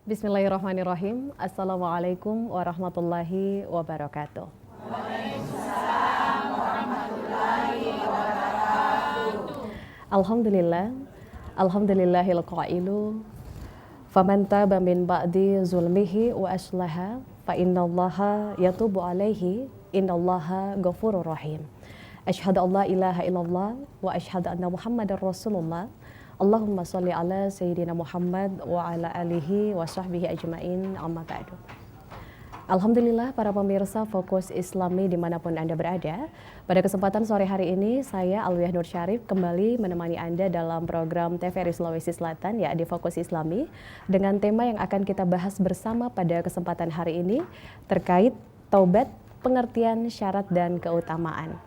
Bismillahirrahmanirrahim. Assalamualaikum warahmatullahi wabarakatuh. Waalaikumsalam warahmatullahi wabarakatuh. Alhamdulillah, alhamdulillahil qailu faman taba min ba'di zulmihi wa aslaha fa innallaha yatubu alaihi innallaha ghafurur rahim. Asyhadu an la ilaha illallah wa asyhadu anna Muhammadar Rasulullah. Allahumma sholli ala sayyidina Muhammad wa ala alihi wa sahbihi ajmain, amma ba'du. Alhamdulillah para pemirsa Fokus Islami dimanapun Anda berada. Pada kesempatan sore hari ini saya Alwiah Nur Syarif kembali menemani Anda dalam program TVRI Sulawesi Selatan ya di Fokus Islami dengan tema yang akan kita bahas bersama pada kesempatan hari ini terkait taubat, pengertian, syarat dan keutamaan.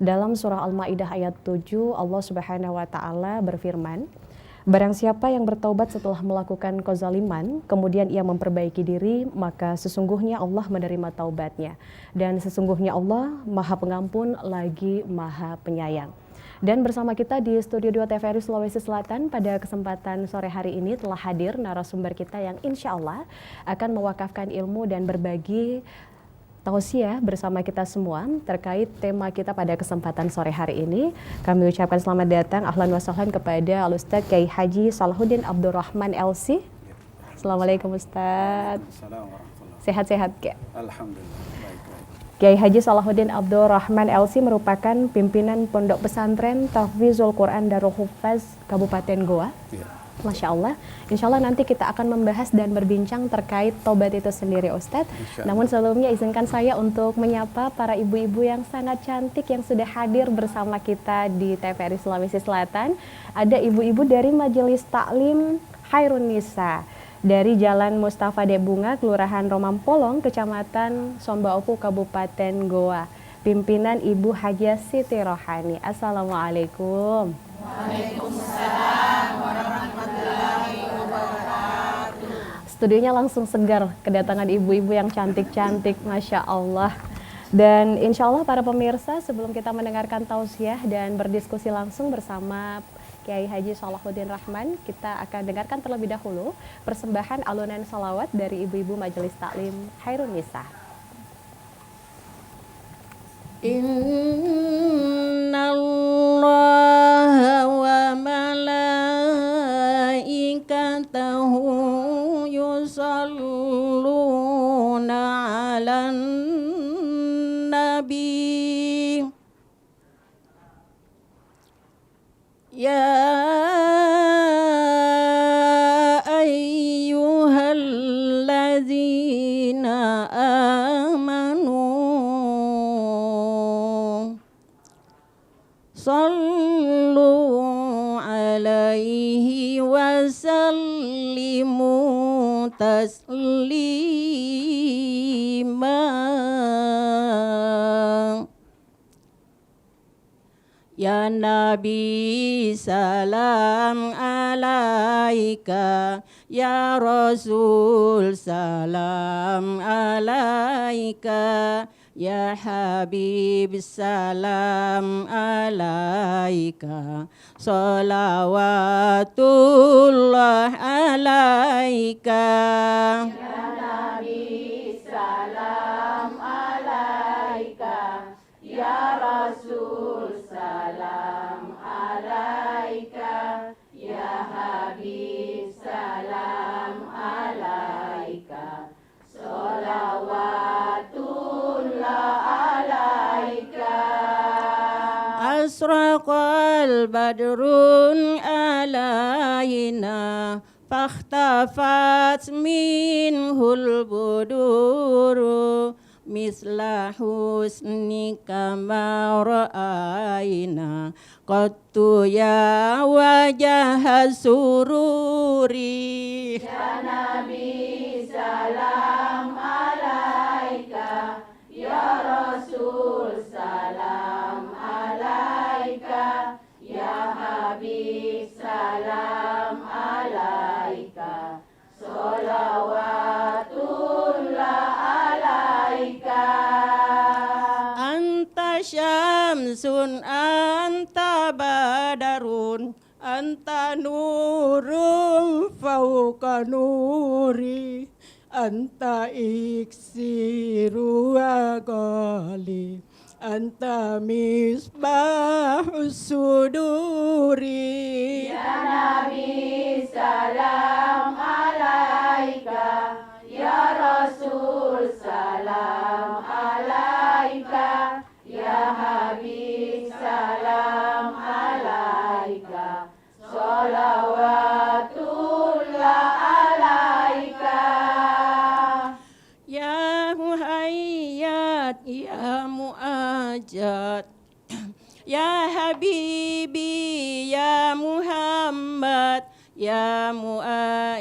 Dalam surah Al-Maidah ayat 7 Allah Subhanahu wa taala berfirman, barang siapa yang bertaubat setelah melakukan kezaliman, kemudian ia memperbaiki diri, maka sesungguhnya Allah menerima taubatnya. Dan sesungguhnya Allah Maha Pengampun lagi Maha Penyayang. Dan bersama kita di Studio 2 TVRI Sulawesi Selatan pada kesempatan sore hari ini telah hadir narasumber kita yang insya Allah akan mewakafkan ilmu dan berbagi tausiah bersama kita semua terkait tema kita pada kesempatan sore hari ini. Kami ucapkan selamat datang, ahlan wa sahlan kepada Al-Ustadz Kiai Haji Salahuddin Abdurrahman LC. Assalamualaikum Ustadz. Sehat-sehat Kiai? Alhamdulillah. Baik. Kiai Haji Salahuddin Abdurrahman LC merupakan pimpinan Pondok Pesantren Tahfizul Quran Darul Hufaz Kabupaten Goa. Ya. Masya Allah, insya Allah nanti kita akan membahas dan berbincang terkait taubat itu sendiri Ustadz. Namun sebelumnya izinkan saya untuk menyapa para ibu-ibu yang sangat cantik yang sudah hadir bersama kita di TVRI Sulawesi Selatan. Ada ibu-ibu dari Majelis Taklim Khairun Nisa dari Jalan Mustafa Debunga, Kelurahan Romampolong, Kecamatan Sombaopu, Kabupaten Goa. Pimpinan Ibu Hajah Siti Rohani. Assalamualaikum. Waalaikumsalam warahmatullahi wabarakatuh. Studionya langsung segar, kedatangan ibu-ibu yang cantik-cantik, Masya Allah. Dan insya Allah para pemirsa, sebelum kita mendengarkan tausiah dan berdiskusi langsung bersama Kiai Haji Salahuddin Rahman, kita akan dengarkan terlebih dahulu persembahan alunan salawat dari ibu-ibu Majelis Taklim Khairun Nisa. Innallaha wa malaikatahu yusalluna 'alan nabi ya ayyuhalladzina amanu sallu alaihi wa sallimu taslima. Ya Nabi salam alaika, ya Rasul salam alaika, ya Habib salam alaika, salawatullah alaika. Ya Nabi salam alaika, ya Rasul salam alaika, ya Habib salam alaika, salawatullah alaika. Asraqal badrun alaina fakhtafat minhul buduru misla husnika ma ra'aina qattu ya wajah sururi. Ya Nabi salam alaika, ya Rasul salam alaika, ya Habib salam alaika, salawatullah alaika. Anta syamsun anta badarun anta nurun fauqa nuri anta iksiru aqali anta misbahus suduri. Ya Nabi salam alaika, ya Rasul salam alaika, ya Habib salam alaika, salawatullah alaika. Ya Muhayyad ya Muajjad ya Habibi ya Muhammad ya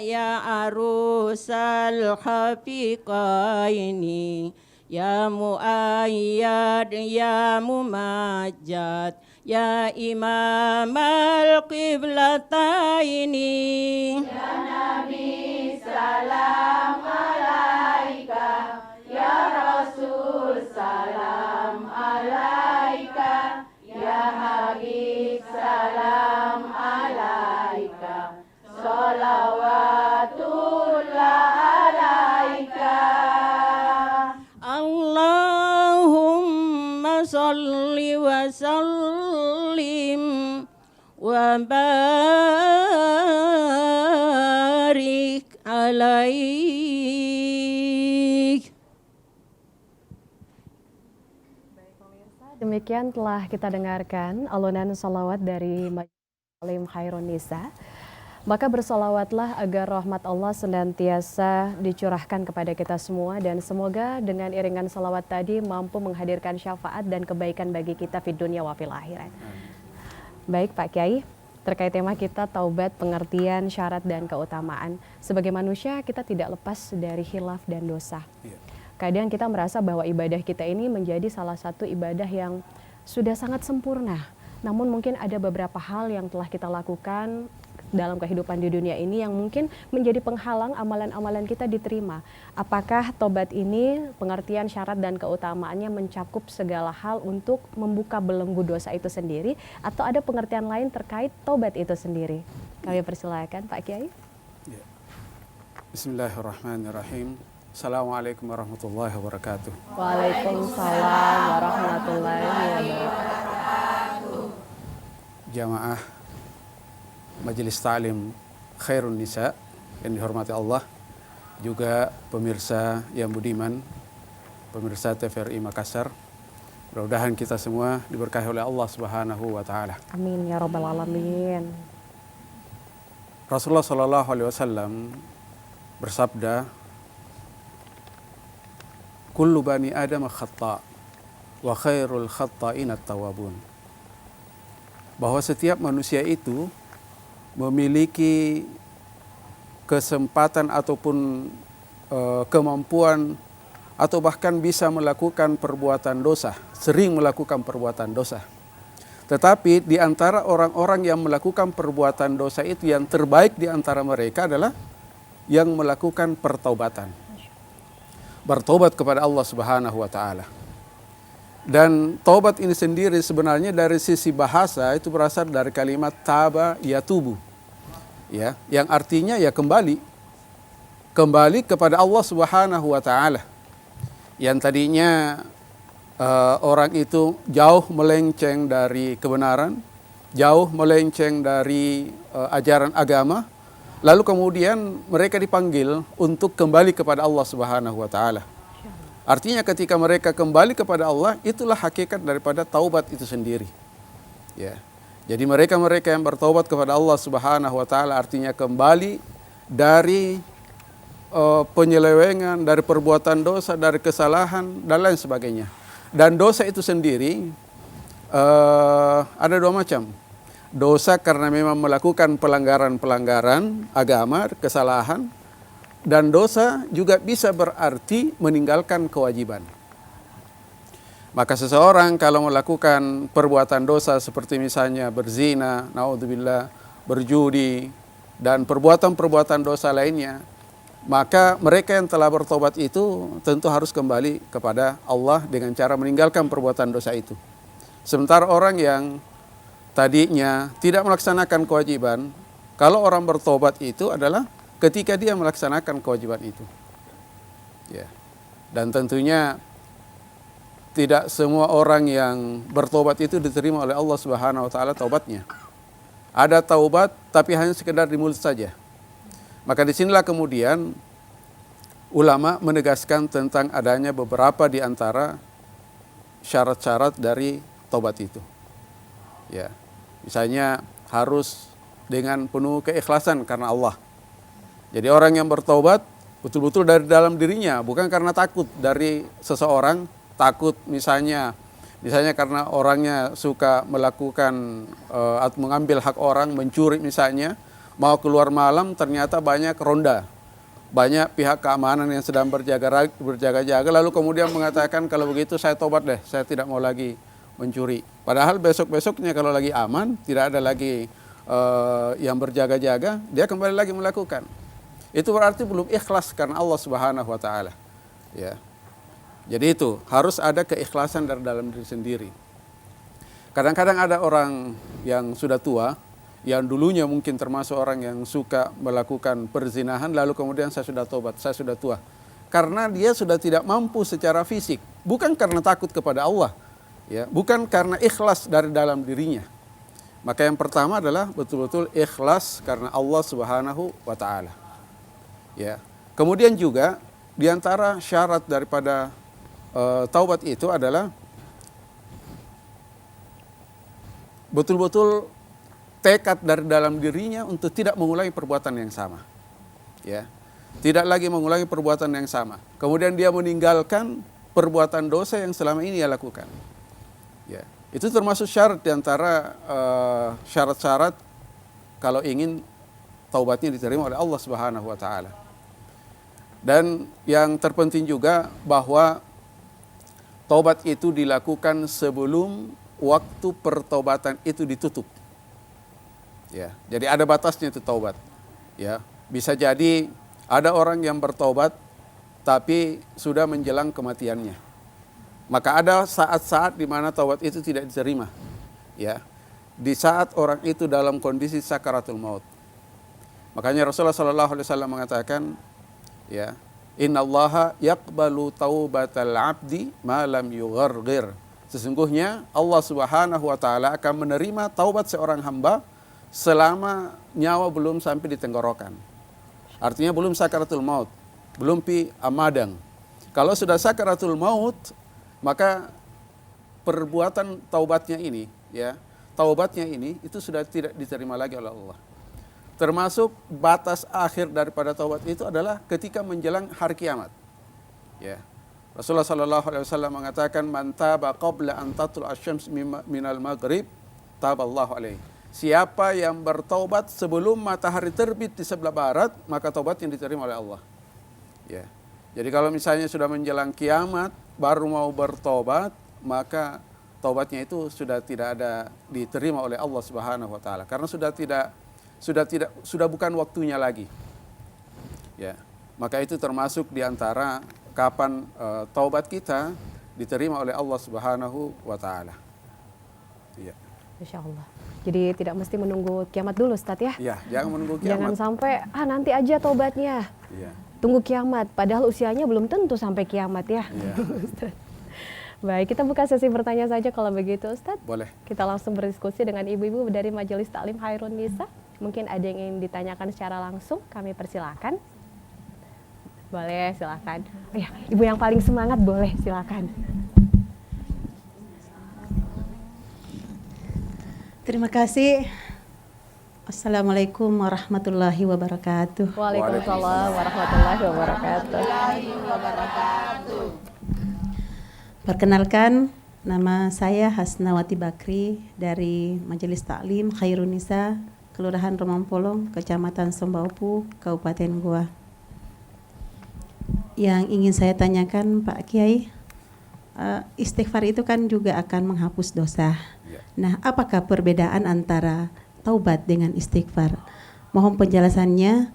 ya arusal hafiqaini ya Muayyad ya Mumajjad ya Imam al-Qiblataini. Ya Nabi salam alaika, ya Rasul salam alaika, ya Habib salam alaika, salawatullah alaika. Allahumma salli wa sallim wa barik alaik. Demikian telah kita dengarkan alunan salawat dari Majelis Taklim Khairun Nisa. Maka bersolawatlah agar rahmat Allah senantiasa dicurahkan kepada kita semua, dan semoga dengan iringan salawat tadi mampu menghadirkan syafaat dan kebaikan bagi kita di dunia wa fil akhirat. Baik Pak Kiai, terkait tema kita taubat, pengertian, syarat dan keutamaan. Sebagai manusia kita tidak lepas dari khilaf dan dosa. Kadang kita merasa bahwa ibadah kita ini menjadi salah satu ibadah yang sudah sangat sempurna. Namun mungkin ada beberapa hal yang telah kita lakukan dalam kehidupan di dunia ini yang mungkin menjadi penghalang amalan-amalan kita diterima. Apakah tobat ini, pengertian syarat dan keutamaannya mencakup segala hal untuk membuka belenggu dosa itu sendiri, atau ada pengertian lain terkait tobat itu sendiri? Kami persilakan Pak Kiai. Ya. Bismillahirrahmanirrahim. Assalamualaikum warahmatullahi wabarakatuh. Waalaikumsalam warahmatullahi wabarakatuh. Jamaah Majelis Taklim Khairun Nisa yang dihormati Allah, juga pemirsa yang budiman, pemirsa TVRI Makassar. Mudah-mudahan kita semua diberkahi oleh Allah Subhanahu wa taala. Amin ya rabbal alamin. Rasulullah sallallahu alaihi wasallam bersabda, "Kullu bani Adam khata' wa khairul khata'in at-tawwabun." Bahwa setiap manusia itu memiliki kesempatan ataupun kemampuan atau bahkan bisa melakukan perbuatan dosa, sering melakukan perbuatan dosa. Tetapi di antara orang-orang yang melakukan perbuatan dosa itu, yang terbaik di antara mereka adalah yang melakukan pertaubatan. Bertobat kepada Allah Subhanahu wa taala. Dan taubat ini sendiri sebenarnya dari sisi bahasa itu berasal dari kalimat taba yatubu. Ya, yang artinya ya kembali kepada Allah Subhanahu wa taala. Yang tadinya orang itu jauh melenceng dari kebenaran, jauh melenceng dari ajaran agama, lalu kemudian mereka dipanggil untuk kembali kepada Allah Subhanahu wa taala. Artinya ketika mereka kembali kepada Allah, itulah hakikat daripada taubat itu sendiri. Ya. Jadi mereka-mereka yang bertaubat kepada Allah Subhanahu wa taala artinya kembali dari penyelewengan, dari perbuatan dosa, dari kesalahan dan lain sebagainya. Dan dosa itu sendiri ada dua macam. Dosa karena memang melakukan pelanggaran-pelanggaran agama, kesalahan. Dan dosa juga bisa berarti meninggalkan kewajiban. Maka seseorang kalau melakukan perbuatan dosa seperti misalnya berzina, naudzubillah, berjudi, dan perbuatan-perbuatan dosa lainnya, maka mereka yang telah bertobat itu tentu harus kembali kepada Allah dengan cara meninggalkan perbuatan dosa itu. Sementara orang yang tadinya tidak melaksanakan kewajiban, Kalau orang bertobat itu adalah ketika dia melaksanakan kewajiban itu. Ya. Dan tentunya tidak semua orang yang bertobat itu diterima oleh Allah Subhanahu wa taala taubatnya. Ada taubat tapi hanya sekedar di mulut saja. Maka disinilah kemudian ulama menegaskan tentang adanya beberapa di antara syarat-syarat dari taubat itu. Ya. Misalnya harus dengan penuh keikhlasan karena Allah. Jadi orang yang bertobat betul-betul dari dalam dirinya, bukan karena takut dari seseorang, takut misalnya karena orangnya suka melakukan atau mengambil hak orang, mencuri misalnya, mau keluar malam ternyata banyak ronda, banyak pihak keamanan yang sedang berjaga-jaga, lalu kemudian mengatakan kalau begitu saya tobat deh, saya tidak mau lagi mencuri. Padahal besok-besoknya kalau lagi aman, tidak ada lagi yang berjaga-jaga, dia kembali lagi melakukan. Itu berarti belum ikhlas karena Allah Subhanahu wa taala. Ya. Jadi itu harus ada keikhlasan dari dalam diri sendiri. Kadang-kadang ada orang yang sudah tua, yang dulunya mungkin termasuk orang yang suka melakukan perzinahan, lalu kemudian saya sudah tobat, saya sudah tua. Karena dia sudah tidak mampu secara fisik, bukan karena takut kepada Allah, ya, bukan karena ikhlas dari dalam dirinya. Maka yang pertama adalah betul-betul ikhlas karena Allah Subhanahu wa taala. Ya. Kemudian juga di antara syarat daripada taubat itu adalah betul-betul tekad dari dalam dirinya untuk tidak mengulangi perbuatan yang sama. Ya. Tidak lagi mengulangi perbuatan yang sama. Kemudian dia meninggalkan perbuatan dosa yang selama ini dia lakukan. Ya. Itu termasuk syarat di antara syarat-syarat kalau ingin taubatnya diterima oleh Allah Subhanahu wa taala. Dan yang terpenting juga bahwa taubat itu dilakukan sebelum waktu pertobatan itu ditutup. Ya, jadi ada batasnya itu taubat. Ya, bisa jadi ada orang yang bertaubat tapi sudah menjelang kematiannya. Maka ada saat-saat di mana taubat itu tidak diterima. Ya. Di saat orang itu dalam kondisi sakaratul maut. Makanya Rasulullah SAW mengatakan, ya, innallaha yaqbalu taubatal abdi ma lam yugharghir. Sesungguhnya Allah Subhanahu wa taala akan menerima taubat seorang hamba selama nyawa belum sampai di tenggorokan. Artinya belum sakaratul maut, belum pi amadang. Kalau sudah sakaratul maut, maka perbuatan taubatnya ini, ya, taubatnya ini itu sudah tidak diterima lagi oleh Allah. Termasuk batas akhir daripada taubat itu adalah ketika menjelang hari kiamat. Ya. Rasulullah SAW mengatakan, man taba qabla an tatul asyams minal maghrib taballahu alaihi. Siapa yang bertaubat sebelum matahari terbit di sebelah barat, maka taubatnya diterima oleh Allah. Ya. Jadi kalau misalnya sudah menjelang kiamat baru mau bertobat, maka taubatnya itu sudah tidak ada diterima oleh Allah Subhanahu wa taala karena sudah bukan waktunya lagi. Ya. Maka itu termasuk di antara kapan taubat kita diterima oleh Allah Subhanahu wa taala. Iya. Insyaallah. Jadi tidak mesti menunggu kiamat dulu, Ustaz ya? Iya, jangan menunggu kiamat. Jangan sampai nanti aja taubatnya. Iya. Tunggu kiamat, padahal usianya belum tentu sampai kiamat ya. Iya. Baik, kita buka sesi bertanya saja kalau begitu, Ustaz. Boleh. Kita langsung berdiskusi dengan ibu-ibu dari Majelis Taklim Khairun Nisa. Mungkin ada yang ingin ditanyakan secara langsung, kami persilakan. Boleh, silakan. Oh ya, ibu yang paling semangat boleh, silakan. Terima kasih. Assalamualaikum warahmatullahi wabarakatuh. Waalaikumsalam warahmatullahi wabarakatuh. Perkenalkan, nama saya Hasnawati Bakri dari Majelis Taklim Khairun Nisa, Kelurahan Romampolong, Kecamatan Sombaupu, Kabupaten Goa. Yang ingin saya tanyakan Pak Kiai, istighfar itu kan juga akan menghapus dosa. Ya. Nah, apakah perbedaan antara taubat dengan istighfar? Mohon penjelasannya.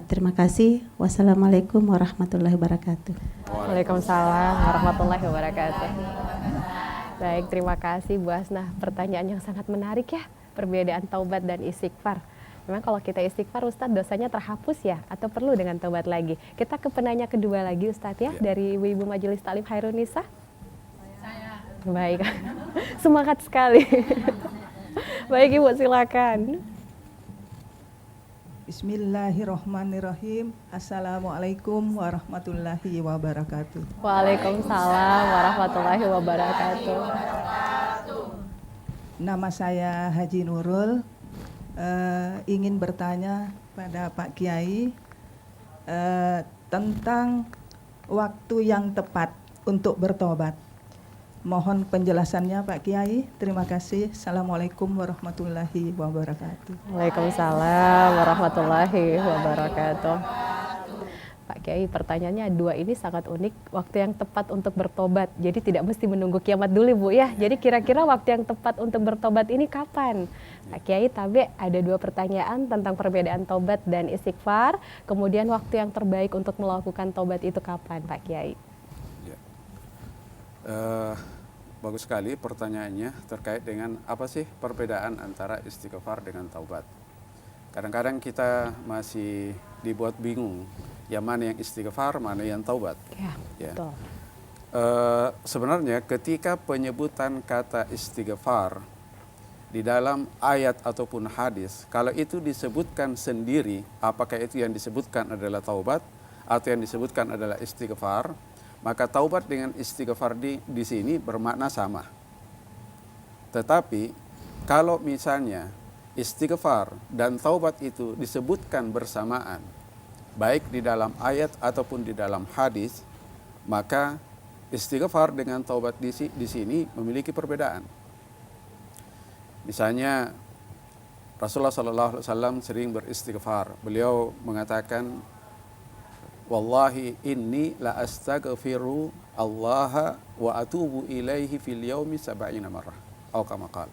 Terima kasih. Wassalamualaikum warahmatullahi wabarakatuh. Waalaikumsalam warahmatullahi wabarakatuh. Baik, terima kasih Bu Hasnah. Pertanyaan yang sangat menarik ya, perbedaan taubat dan istighfar. Memang kalau kita istighfar Ustadz dosanya terhapus ya atau perlu dengan taubat lagi? Kita ke penanya kedua lagi Ustadz ya, dari Ibu Majelis Taklim Khairunisa. Saya. Baik, semangat sekali. Baik Ibu, silakan. Bismillahirrahmanirrahim. Assalamualaikum warahmatullahi wabarakatuh. Waalaikumsalam warahmatullahi wabarakatuh. Nama saya Haji Nurul. Ingin bertanya pada Pak Kiai tentang waktu yang tepat untuk bertobat. Mohon penjelasannya Pak Kiai. Terima kasih. Assalamualaikum warahmatullahi wabarakatuh. Waalaikumsalam warahmatullahi wabarakatuh. Pak Kiai, pertanyaannya dua ini sangat unik. Waktu yang tepat untuk bertobat. Jadi tidak mesti menunggu kiamat dulu Bu ya. Jadi kira-kira waktu yang tepat untuk bertobat ini kapan? Pak Kiai, tapi ada dua pertanyaan tentang perbedaan tobat dan istighfar. Kemudian waktu yang terbaik untuk melakukan tobat itu kapan Pak Kiai? Ya. Bagus sekali pertanyaannya terkait dengan apa sih perbedaan antara istighfar dengan taubat. Kadang-kadang kita masih dibuat bingung, yang mana yang istighfar, mana yang taubat. Ya. Betul. Sebenarnya ketika penyebutan kata istighfar di dalam ayat ataupun hadis, kalau itu disebutkan sendiri, apakah itu yang disebutkan adalah taubat atau yang disebutkan adalah istighfar, maka taubat dengan istighfar di sini bermakna sama. Tetapi kalau misalnya istighfar dan taubat itu disebutkan bersamaan, baik di dalam ayat ataupun di dalam hadis, maka istighfar dengan taubat di sini memiliki perbedaan. Misalnya Rasulullah SAW sering beristighfar. Beliau mengatakan, wallahi inni la astaghfiru Allah wa atubu ilaihi fil yaumi sab'ina marrah. Atau kama qala.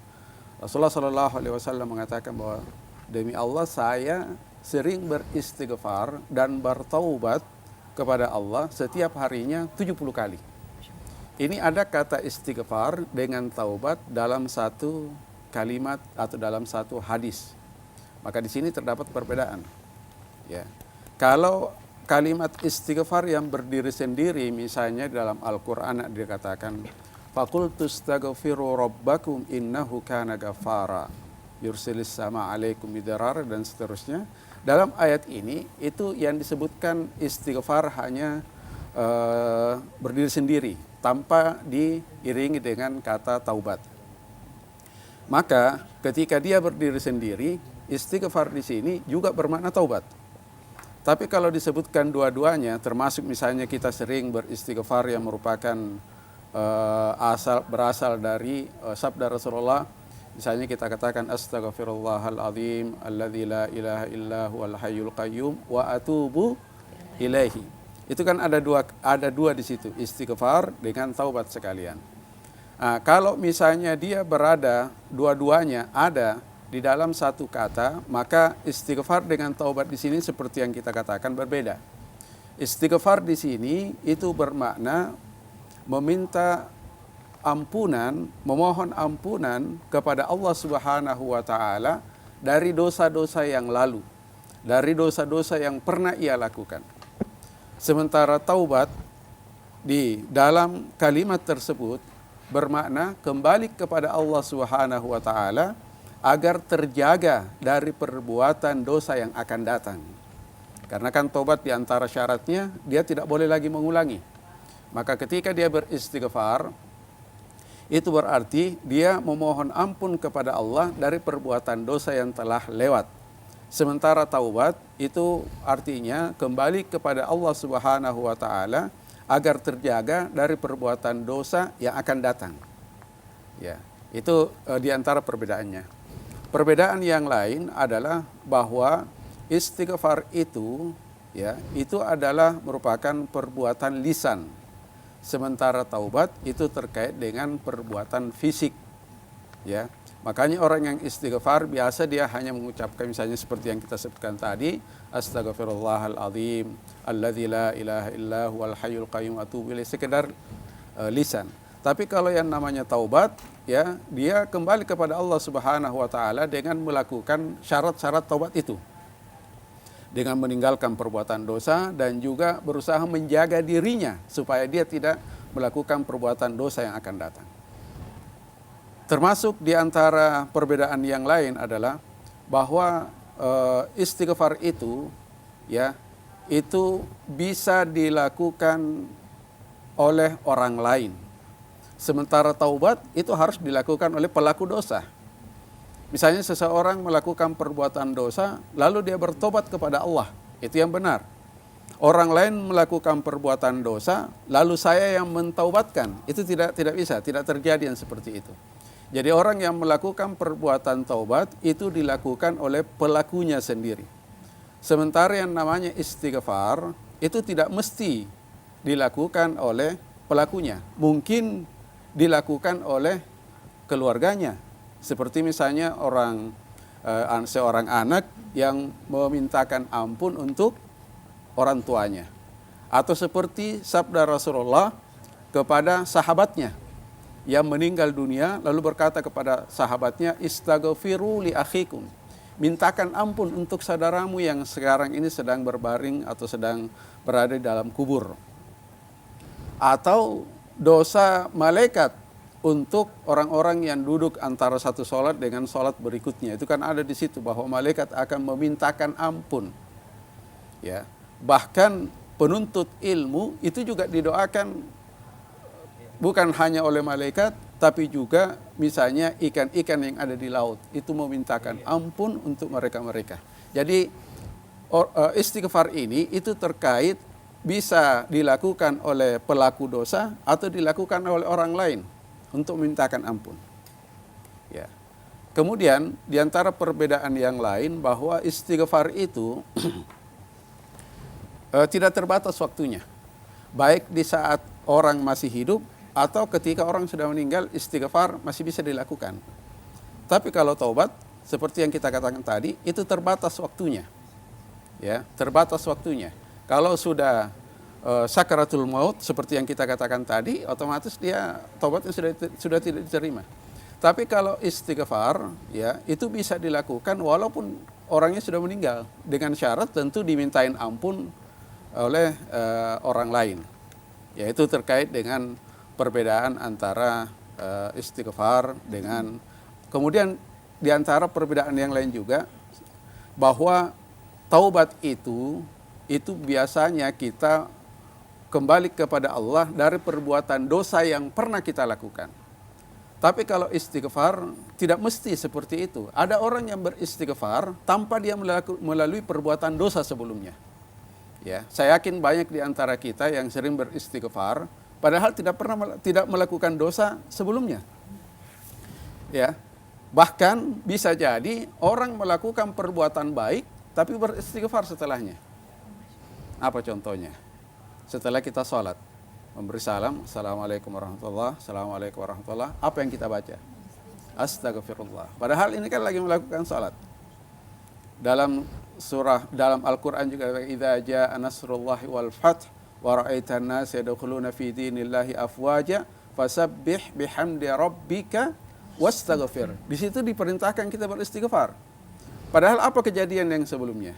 Rasulullah SAW mengatakan bahwa demi Allah saya sering beristighfar dan bertaubat kepada Allah setiap harinya 70 kali. Ini ada kata istighfar dengan taubat dalam satu kalimat atau dalam satu hadis. Maka di sini terdapat perbedaan. Ya. Kalau kalimat istighfar yang berdiri sendiri, misalnya dalam Al-Quran dikatakan, faqultu astaghfiru rabbakum innahu kana ghaffara yursilis sama alaikum midarar, dan seterusnya. Dalam ayat ini itu yang disebutkan istighfar hanya berdiri sendiri tanpa diiringi dengan kata taubat. Maka ketika dia berdiri sendiri, istighfar di sini juga bermakna taubat. Tapi kalau disebutkan dua-duanya, termasuk misalnya kita sering beristighfar yang merupakan berasal dari sabda Rasulullah, misalnya kita katakan astaghfirullahal azim alladzi la ilaha illa huwal hayyul qayyum wa atubu ilaihi. Itu kan ada dua di situ, istighfar dengan taubat sekalian. Nah, kalau misalnya dia berada dua-duanya ada di dalam satu kata, maka istighfar dengan taubat di sini seperti yang kita katakan berbeda. Istighfar di sini itu bermakna meminta ampunan, memohon ampunan kepada Allah Subhanahu wa taala dari dosa-dosa yang lalu, dari dosa-dosa yang pernah ia lakukan. Sementara taubat di dalam kalimat tersebut bermakna kembali kepada Allah Subhanahu wa taala agar terjaga dari perbuatan dosa yang akan datang. Karena kan taubat di antara syaratnya dia tidak boleh lagi mengulangi. Maka ketika dia beristighfar, itu berarti dia memohon ampun kepada Allah dari perbuatan dosa yang telah lewat. Sementara taubat itu artinya kembali kepada Allah Subhanahu wa taala agar terjaga dari perbuatan dosa yang akan datang. Ya, itu di antara perbedaannya. Perbedaan yang lain adalah bahwa istighfar itu adalah merupakan perbuatan lisan. Sementara taubat itu terkait dengan perbuatan fisik. Ya. Makanya orang yang istighfar biasa dia hanya mengucapkan misalnya seperti yang kita sebutkan tadi, astaghfirullahal azim alladzi la ilaha illa huwal hayyul qayyum atubu ilaih, sekedar lisan. Tapi kalau yang namanya taubat, ya, dia kembali kepada Allah Subhanahu wa taala dengan melakukan syarat-syarat taubat itu. Dengan meninggalkan perbuatan dosa dan juga berusaha menjaga dirinya supaya dia tidak melakukan perbuatan dosa yang akan datang. Termasuk di antara perbedaan yang lain adalah bahwa istighfar itu, ya, itu bisa dilakukan oleh orang lain. Sementara taubat itu harus dilakukan oleh pelaku dosa. Misalnya seseorang melakukan perbuatan dosa, lalu dia bertobat kepada Allah. Itu yang benar. Orang lain melakukan perbuatan dosa, lalu saya yang mentaubatkan. Itu tidak bisa, tidak terjadi yang seperti itu. Jadi orang yang melakukan perbuatan taubat itu dilakukan oleh pelakunya sendiri. Sementara yang namanya istighfar itu tidak mesti dilakukan oleh pelakunya. Mungkin dilakukan oleh keluarganya, seperti misalnya seorang anak yang memintakan ampun untuk orang tuanya, atau seperti sabda Rasulullah kepada sahabatnya yang meninggal dunia lalu berkata kepada sahabatnya, istaghfiru li akhikum, mintakan ampun untuk saudaramu yang sekarang ini sedang berbaring atau sedang berada di dalam kubur. Atau dosa malaikat untuk orang-orang yang duduk antara satu sholat dengan sholat berikutnya. Itu kan ada di situ bahwa malaikat akan memintakan ampun. Ya, bahkan penuntut ilmu itu juga didoakan bukan hanya oleh malaikat, tapi juga misalnya ikan-ikan yang ada di laut itu memintakan ampun untuk mereka-mereka. Jadi istighfar ini itu terkait bisa dilakukan oleh pelaku dosa atau dilakukan oleh orang lain untuk memintakan ampun. Ya. Kemudian di antara perbedaan yang lain bahwa istighfar itu tidak terbatas waktunya. Baik di saat orang masih hidup atau ketika orang sudah meninggal, istighfar masih bisa dilakukan. Tapi kalau taubat seperti yang kita katakan tadi itu terbatas waktunya. Ya, terbatas waktunya. Kalau sudah sakaratul maut seperti yang kita katakan tadi, otomatis dia taubatnya sudah tidak diterima. Tapi kalau istighfar, ya, itu bisa dilakukan walaupun orangnya sudah meninggal, dengan syarat tentu dimintain ampun oleh orang lain. Yaitu terkait dengan perbedaan antara istighfar dengan, kemudian di antara perbedaan yang lain juga bahwa taubat itu biasanya kita kembali kepada Allah dari perbuatan dosa yang pernah kita lakukan. Tapi kalau istighfar tidak mesti seperti itu. Ada orang yang beristighfar tanpa dia melalui perbuatan dosa sebelumnya. Ya, saya yakin banyak di antara kita yang sering beristighfar padahal tidak melakukan dosa sebelumnya. Ya. Bahkan bisa jadi orang melakukan perbuatan baik tapi beristighfar setelahnya. Apa contohnya? Setelah kita sholat, memberi salam, assalamualaikum warahmatullah, assalamualaikum warahmatullah, apa yang kita baca? Astagfirullah. Padahal ini kan lagi melakukan sholat. Dalam Al-Quran juga, idza jaa nasrullahi wal fath wa ra'aitan nas yadkhuluna fi dinillahi afwaja fasabbih bihamdi rabbika wastaghfir. Di situ diperintahkan kita beristighfar. Padahal apa kejadian yang sebelumnya?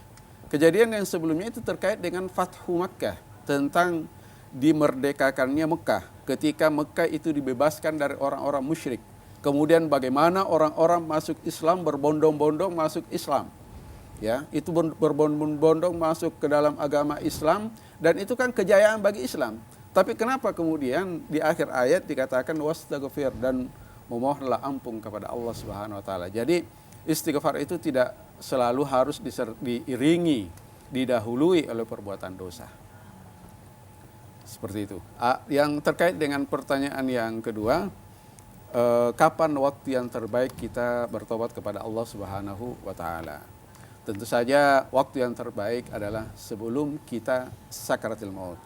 Kejadian yang sebelumnya itu terkait dengan Fathu Makkah, tentang dimerdekakannya Mekah, ketika Mekah itu dibebaskan dari orang-orang musyrik. Kemudian bagaimana orang-orang masuk Islam, berbondong-bondong masuk Islam. Ya, itu berbondong-bondong masuk ke dalam agama Islam, dan itu kan kejayaan bagi Islam. Tapi kenapa kemudian di akhir ayat dikatakan wastaghfir, dan memohonlah ampun kepada Allah Subhanahu wa taala. Jadi istighfar itu tidak selalu harus diiringi, didahului oleh perbuatan dosa. Seperti itu. Yang terkait dengan pertanyaan yang kedua, kapan waktu yang terbaik kita bertobat kepada Allah Subhanahu wa taala? Tentu saja waktu yang terbaik adalah sebelum kita sakaratul maut.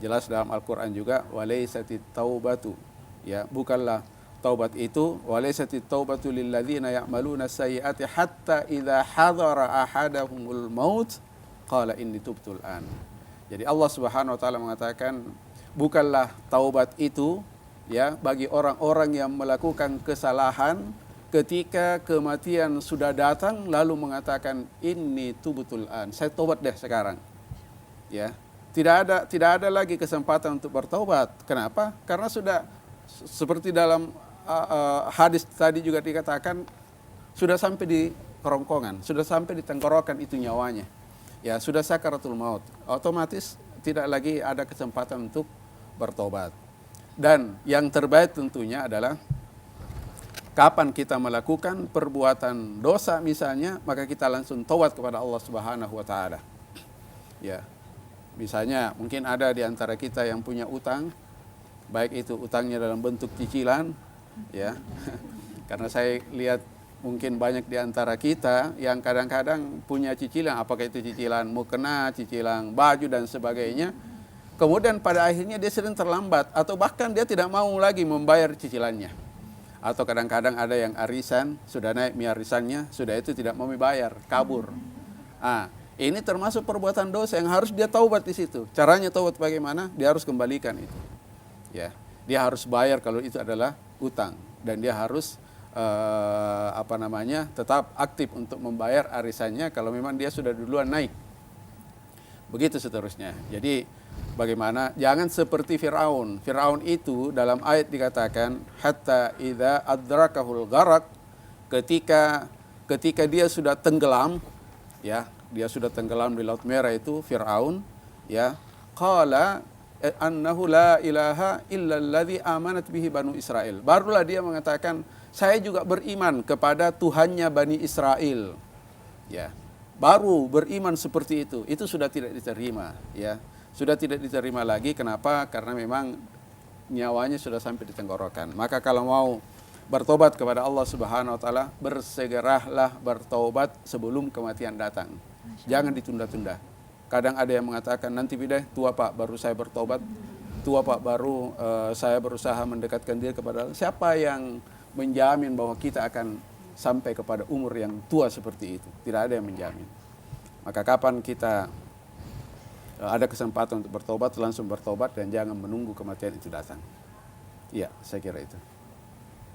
Jelas dalam Al-Qur'an juga, walaisatit taubatu, ya, bukanlah taubat itu, walaisatit taubatu lil ladzina ya'maluna sayyi'ati hatta idza hadara ahadahumul maut qala inni tubtul an. Jadi Allah Subhanahu wa taala mengatakan, bukanlah taubat itu ya bagi orang-orang yang melakukan kesalahan ketika kematian sudah datang lalu mengatakan ini tubtul an, saya tobat deh sekarang. Ya. Tidak ada lagi kesempatan untuk bertobat. Kenapa? Karena sudah seperti dalam hadis tadi juga dikatakan sudah sampai di kerongkongan, sudah sampai di tenggorokan itu nyawanya. Ya, sudah sakaratul maut. Otomatis tidak lagi ada kesempatan untuk bertobat. Dan yang terbaik tentunya adalah kapan kita melakukan perbuatan dosa misalnya, maka kita langsung tobat kepada Allah Subhanahu wa taala. Ya. Misalnya mungkin ada di antara kita yang punya utang, baik itu utangnya dalam bentuk cicilan, ya. Karena saya lihat mungkin banyak di antara kita yang kadang-kadang punya cicilan, apakah itu cicilan mukena, cicilan baju dan sebagainya. Kemudian pada akhirnya dia sering terlambat atau bahkan dia tidak mau lagi membayar cicilannya. Atau kadang-kadang ada yang arisan, sudah naik arisannya, sudah itu tidak mau membayar, kabur. Ini termasuk perbuatan dosa yang harus dia taubat di situ. Caranya taubat bagaimana? Dia harus kembalikan itu. Ya, dia harus bayar kalau itu adalah utang dan dia harus tetap aktif untuk membayar arisannya kalau memang dia sudah duluan naik. Begitu seterusnya. Jadi bagaimana? Jangan seperti Firaun. Firaun itu dalam ayat dikatakan hatta idza adrakahul gharaq, ketika dia sudah tenggelam, ya. Dia sudah tenggelam di Laut Merah itu Fir'aun, ya. Qala annahu la ilaha illa alladhi amanat bihi Banu Israel. Barulah dia mengatakan, saya juga beriman kepada Tuhannya Bani Israel. Ya. Baru beriman seperti itu sudah tidak diterima, ya. Sudah tidak diterima lagi. Kenapa? Karena memang nyawanya sudah sampai di tenggorokan. Maka kalau mau bertobat kepada Allah Subhanahu wa taala, bersegeralah bertobat sebelum kematian datang. Jangan ditunda-tunda. Kadang ada yang mengatakan nanti bidah tua Pak baru saya bertobat, tua Pak baru saya berusaha mendekatkan diri kepada Allah. Siapa yang menjamin bahwa kita akan sampai kepada umur yang tua seperti itu? Tidak ada yang menjamin. Maka kapan kita ada kesempatan untuk bertobat, langsung bertobat dan jangan menunggu kematian itu datang. Iya, saya kira itu.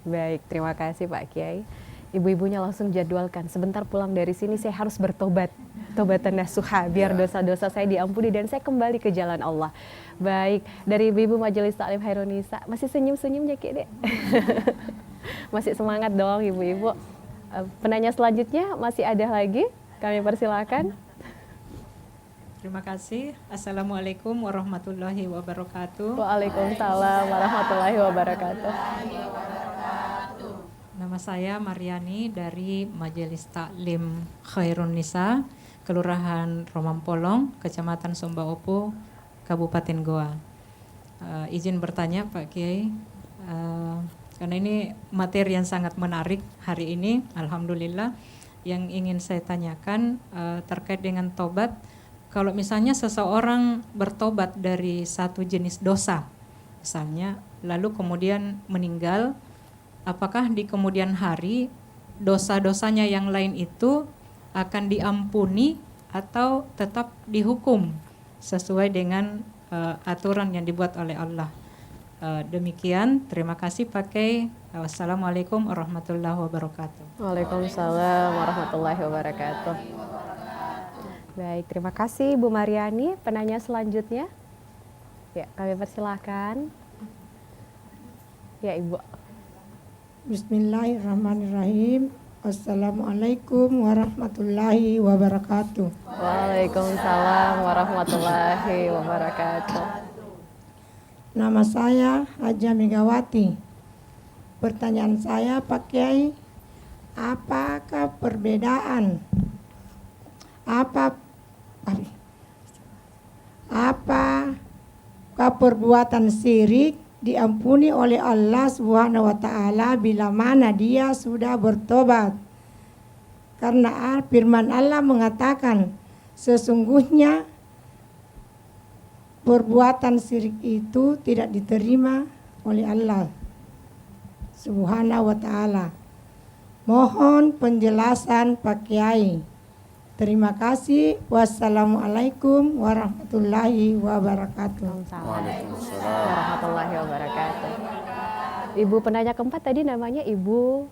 Baik, terima kasih Pak Kiai. Ibu-ibunya langsung jadwalkan, sebentar pulang dari sini saya harus bertobat, tobatan nasuha, biar dosa-dosa saya diampuni dan saya kembali ke jalan Allah. Baik, dari Ibu-ibu Majelis Taklim Khairun Nisa, masih senyum-senyum ya Dek? Masih semangat dong Ibu-ibu. Penanya selanjutnya masih ada lagi, kami persilakan. Terima kasih. Assalamualaikum warahmatullahi wabarakatuh. Waalaikumsalam warahmatullahi wabarakatuh. Nama saya Mariani dari Majelis Taklim Khairun Nisa, Kelurahan Romampolong, Kecamatan Sombaopo, Kabupaten Goa. Izin bertanya Pak Kiai, karena ini materi yang sangat menarik hari ini, alhamdulillah. Yang ingin saya tanyakan terkait dengan tobat. Kalau misalnya seseorang bertobat dari satu jenis dosa, misalnya, lalu kemudian meninggal, apakah di kemudian hari dosa-dosanya yang lain itu akan diampuni atau tetap dihukum sesuai dengan aturan yang dibuat oleh Allah? Demikian, terima kasih Pak Kiai. Wassalamualaikum warahmatullahi wabarakatuh. Waalaikumsalam warahmatullahi wabarakatuh. Baik, terima kasih Bu Mariani. Penanya selanjutnya, ya kami persilahkan. Ya Ibu. Bismillahirrahmanirrahim. Assalamualaikum warahmatullahi wabarakatuh. Waalaikumsalam warahmatullahi wabarakatuh. Nama saya Haja Megawati. Pertanyaan saya Pak Kiai, apakah perbedaan apakah perbuatan syirik diampuni oleh Allah Subhanahu wa taala bila mana dia sudah bertobat? Karena firman Allah mengatakan sesungguhnya perbuatan syirik itu tidak diterima oleh Allah Subhanahu wa taala. Mohon penjelasan Pak Kiai. Terima kasih. Wassalamualaikum warahmatullahi wabarakatuh. Waalaikumsalam. Warahmatullahi wabarakatuh. Ibu penanya keempat tadi namanya Ibu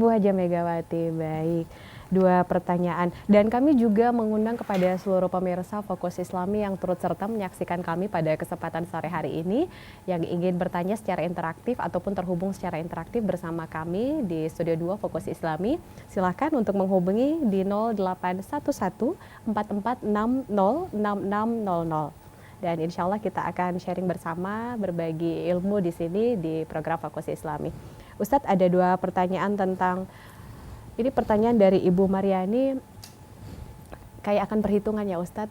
Haja Megawati. Baik. Dua pertanyaan. Dan kami juga mengundang kepada seluruh pemirsa Fokus Islami yang turut serta menyaksikan kami pada kesempatan sore hari ini yang ingin bertanya secara interaktif ataupun terhubung secara interaktif bersama kami di Studio 2 Fokus Islami. Silakan untuk menghubungi di 0811 4460 6600. Dan insya Allah kita akan sharing bersama, berbagi ilmu di sini di program Fokus Islami. Ustadz, ada dua pertanyaan tentang, ini pertanyaan dari Ibu Mariani, kayak akan perhitungan ya Ustadz.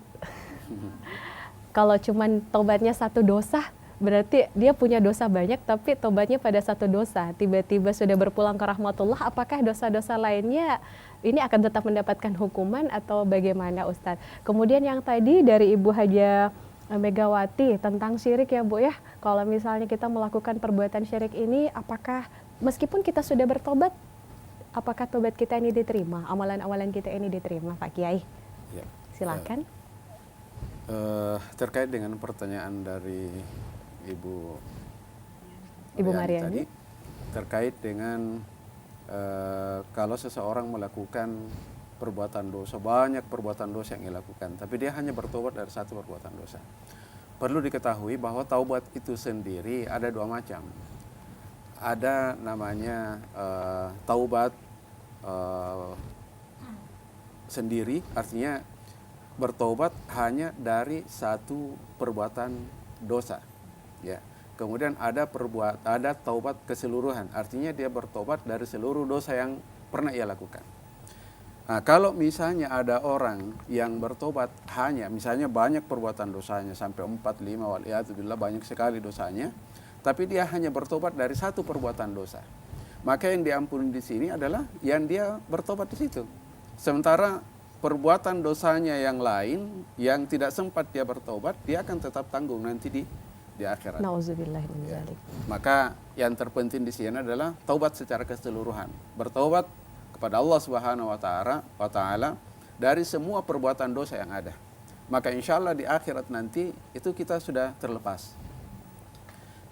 Kalau cuman tobatnya satu dosa, berarti dia punya dosa banyak tapi tobatnya pada satu dosa. Tiba-tiba sudah berpulang ke rahmatullah, apakah dosa-dosa lainnya ini akan tetap mendapatkan hukuman atau bagaimana Ustadz? Kemudian yang tadi dari Ibu Haja Megawati tentang syirik ya Bu ya. Kalau misalnya kita melakukan perbuatan syirik ini, apakah meskipun kita sudah bertobat, apakah tobat kita ini diterima? Amalan-amalan kita ini diterima, Pak Kiai? Ya. Silakan. Terkait dengan pertanyaan dari Ibu Mariani tadi, terkait dengan kalau seseorang melakukan perbuatan dosa, banyak perbuatan dosa yang dilakukan, tapi dia hanya bertobat dari satu perbuatan dosa. Perlu diketahui bahwa taubat itu sendiri ada dua macam. Ada namanya taubat sendiri, artinya bertobat hanya dari satu perbuatan dosa. Ya. Kemudian ada taubat keseluruhan, artinya dia bertobat dari seluruh dosa yang pernah ia lakukan. Nah, kalau misalnya ada orang yang bertobat hanya, misalnya banyak perbuatan dosanya, sampai 4, 5, waliyadzubillah banyak sekali dosanya, tapi dia hanya bertobat dari satu perbuatan dosa. Maka yang diampuni di sini adalah yang dia bertobat di situ. Sementara perbuatan dosanya yang lain, yang tidak sempat dia bertobat, dia akan tetap tanggung nanti di akhirat. Nauzubillah min Ya. dzalik. Maka yang terpenting di sini adalah taubat secara keseluruhan. Bertobat kepada Allah Subhanahu wa taala dari semua perbuatan dosa yang ada. Maka insya Allah di akhirat nanti itu kita sudah terlepas.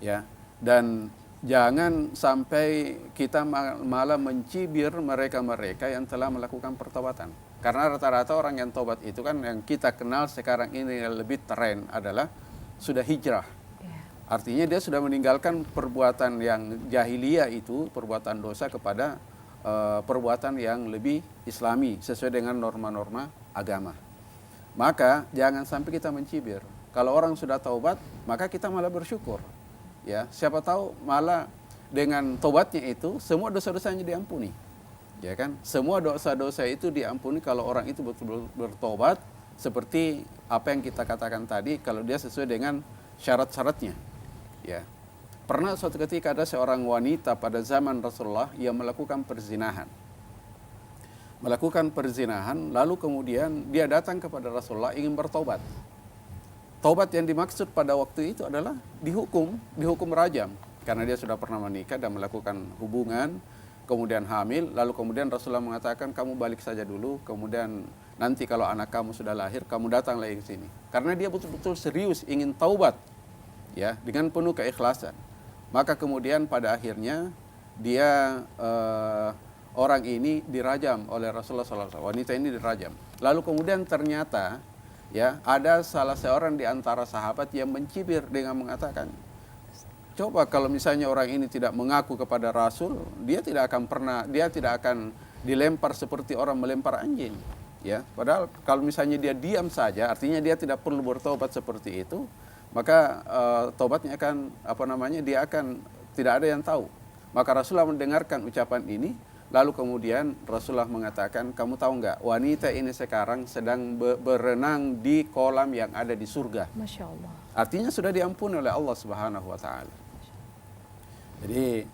Ya. Dan jangan sampai kita malah mencibir mereka-mereka yang telah melakukan pertobatan. Karena rata-rata orang yang tobat itu kan yang kita kenal sekarang ini yang lebih tren adalah sudah hijrah. Artinya dia sudah meninggalkan perbuatan yang jahiliyah itu, perbuatan dosa kepada perbuatan yang lebih islami sesuai dengan norma-norma agama. Maka jangan sampai kita mencibir. Kalau orang sudah taubat, maka kita malah bersyukur. Ya, siapa tahu malah dengan taubatnya itu semua dosa-dosanya diampuni. Ya kan? Semua dosa-dosa itu diampuni kalau orang itu betul-betul bertobat seperti apa yang kita katakan tadi, kalau dia sesuai dengan syarat-syaratnya. Ya. Pernah suatu ketika ada seorang wanita pada zaman Rasulullah yang melakukan perzinahan. Melakukan perzinahan, lalu kemudian dia datang kepada Rasulullah ingin bertobat. Taubat yang dimaksud pada waktu itu adalah dihukum rajam. Karena dia sudah pernah menikah dan melakukan hubungan, kemudian hamil, lalu kemudian Rasulullah mengatakan kamu balik saja dulu, kemudian nanti kalau anak kamu sudah lahir, kamu datang lagi ke sini. Karena dia betul-betul serius ingin taubat, ya, dengan penuh keikhlasan. Maka kemudian pada akhirnya dia orang ini dirajam oleh Rasulullah SAW. Wanita ini dirajam. Lalu kemudian ternyata ya ada salah seorang di antara sahabat yang mencibir dengan mengatakan, coba kalau misalnya orang ini tidak mengaku kepada Rasul, dia tidak akan dilempar seperti orang melempar anjing. Ya, padahal kalau misalnya dia diam saja, artinya dia tidak perlu bertobat seperti itu. Maka tobatnya akan dia akan tidak ada yang tahu. Maka Rasulullah mendengarkan ucapan ini, lalu kemudian Rasulullah mengatakan, kamu tahu nggak, wanita ini sekarang sedang berenang di kolam yang ada di surga. Masya Allah. Artinya sudah diampuni oleh Allah Subhanahu wa taala. Jadi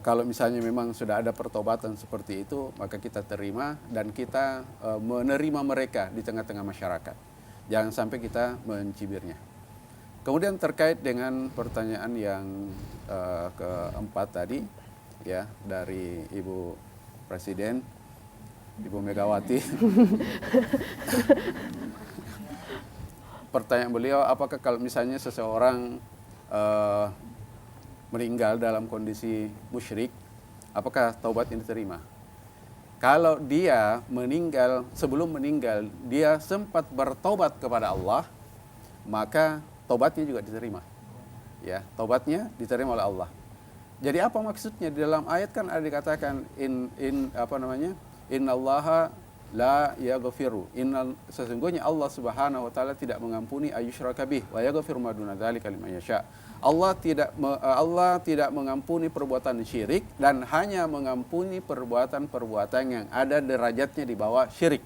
kalau misalnya memang sudah ada pertobatan seperti itu, maka kita terima dan kita menerima mereka di tengah-tengah masyarakat. Jangan sampai kita mencibirnya. Kemudian terkait dengan pertanyaan yang keempat tadi, ya, dari Ibu Presiden, Ibu Megawati. Pertanyaan beliau, apakah kalau misalnya seseorang meninggal dalam kondisi musyrik, apakah taubat ini diterima? Kalau dia meninggal, sebelum meninggal, dia sempat bertobat kepada Allah, maka taubatnya juga diterima. Ya, taubatnya diterima oleh Allah. Jadi apa maksudnya? Di dalam ayat kan ada dikatakan innallaha la yaghfiru. Sesungguhnya Allah Subhanahu wa taala tidak mengampuni ayyusyraka bih wa yaghfiru ma duna dzalika liman yasha. Allah tidak mengampuni perbuatan syirik dan hanya mengampuni perbuatan-perbuatan yang ada derajatnya di bawah syirik.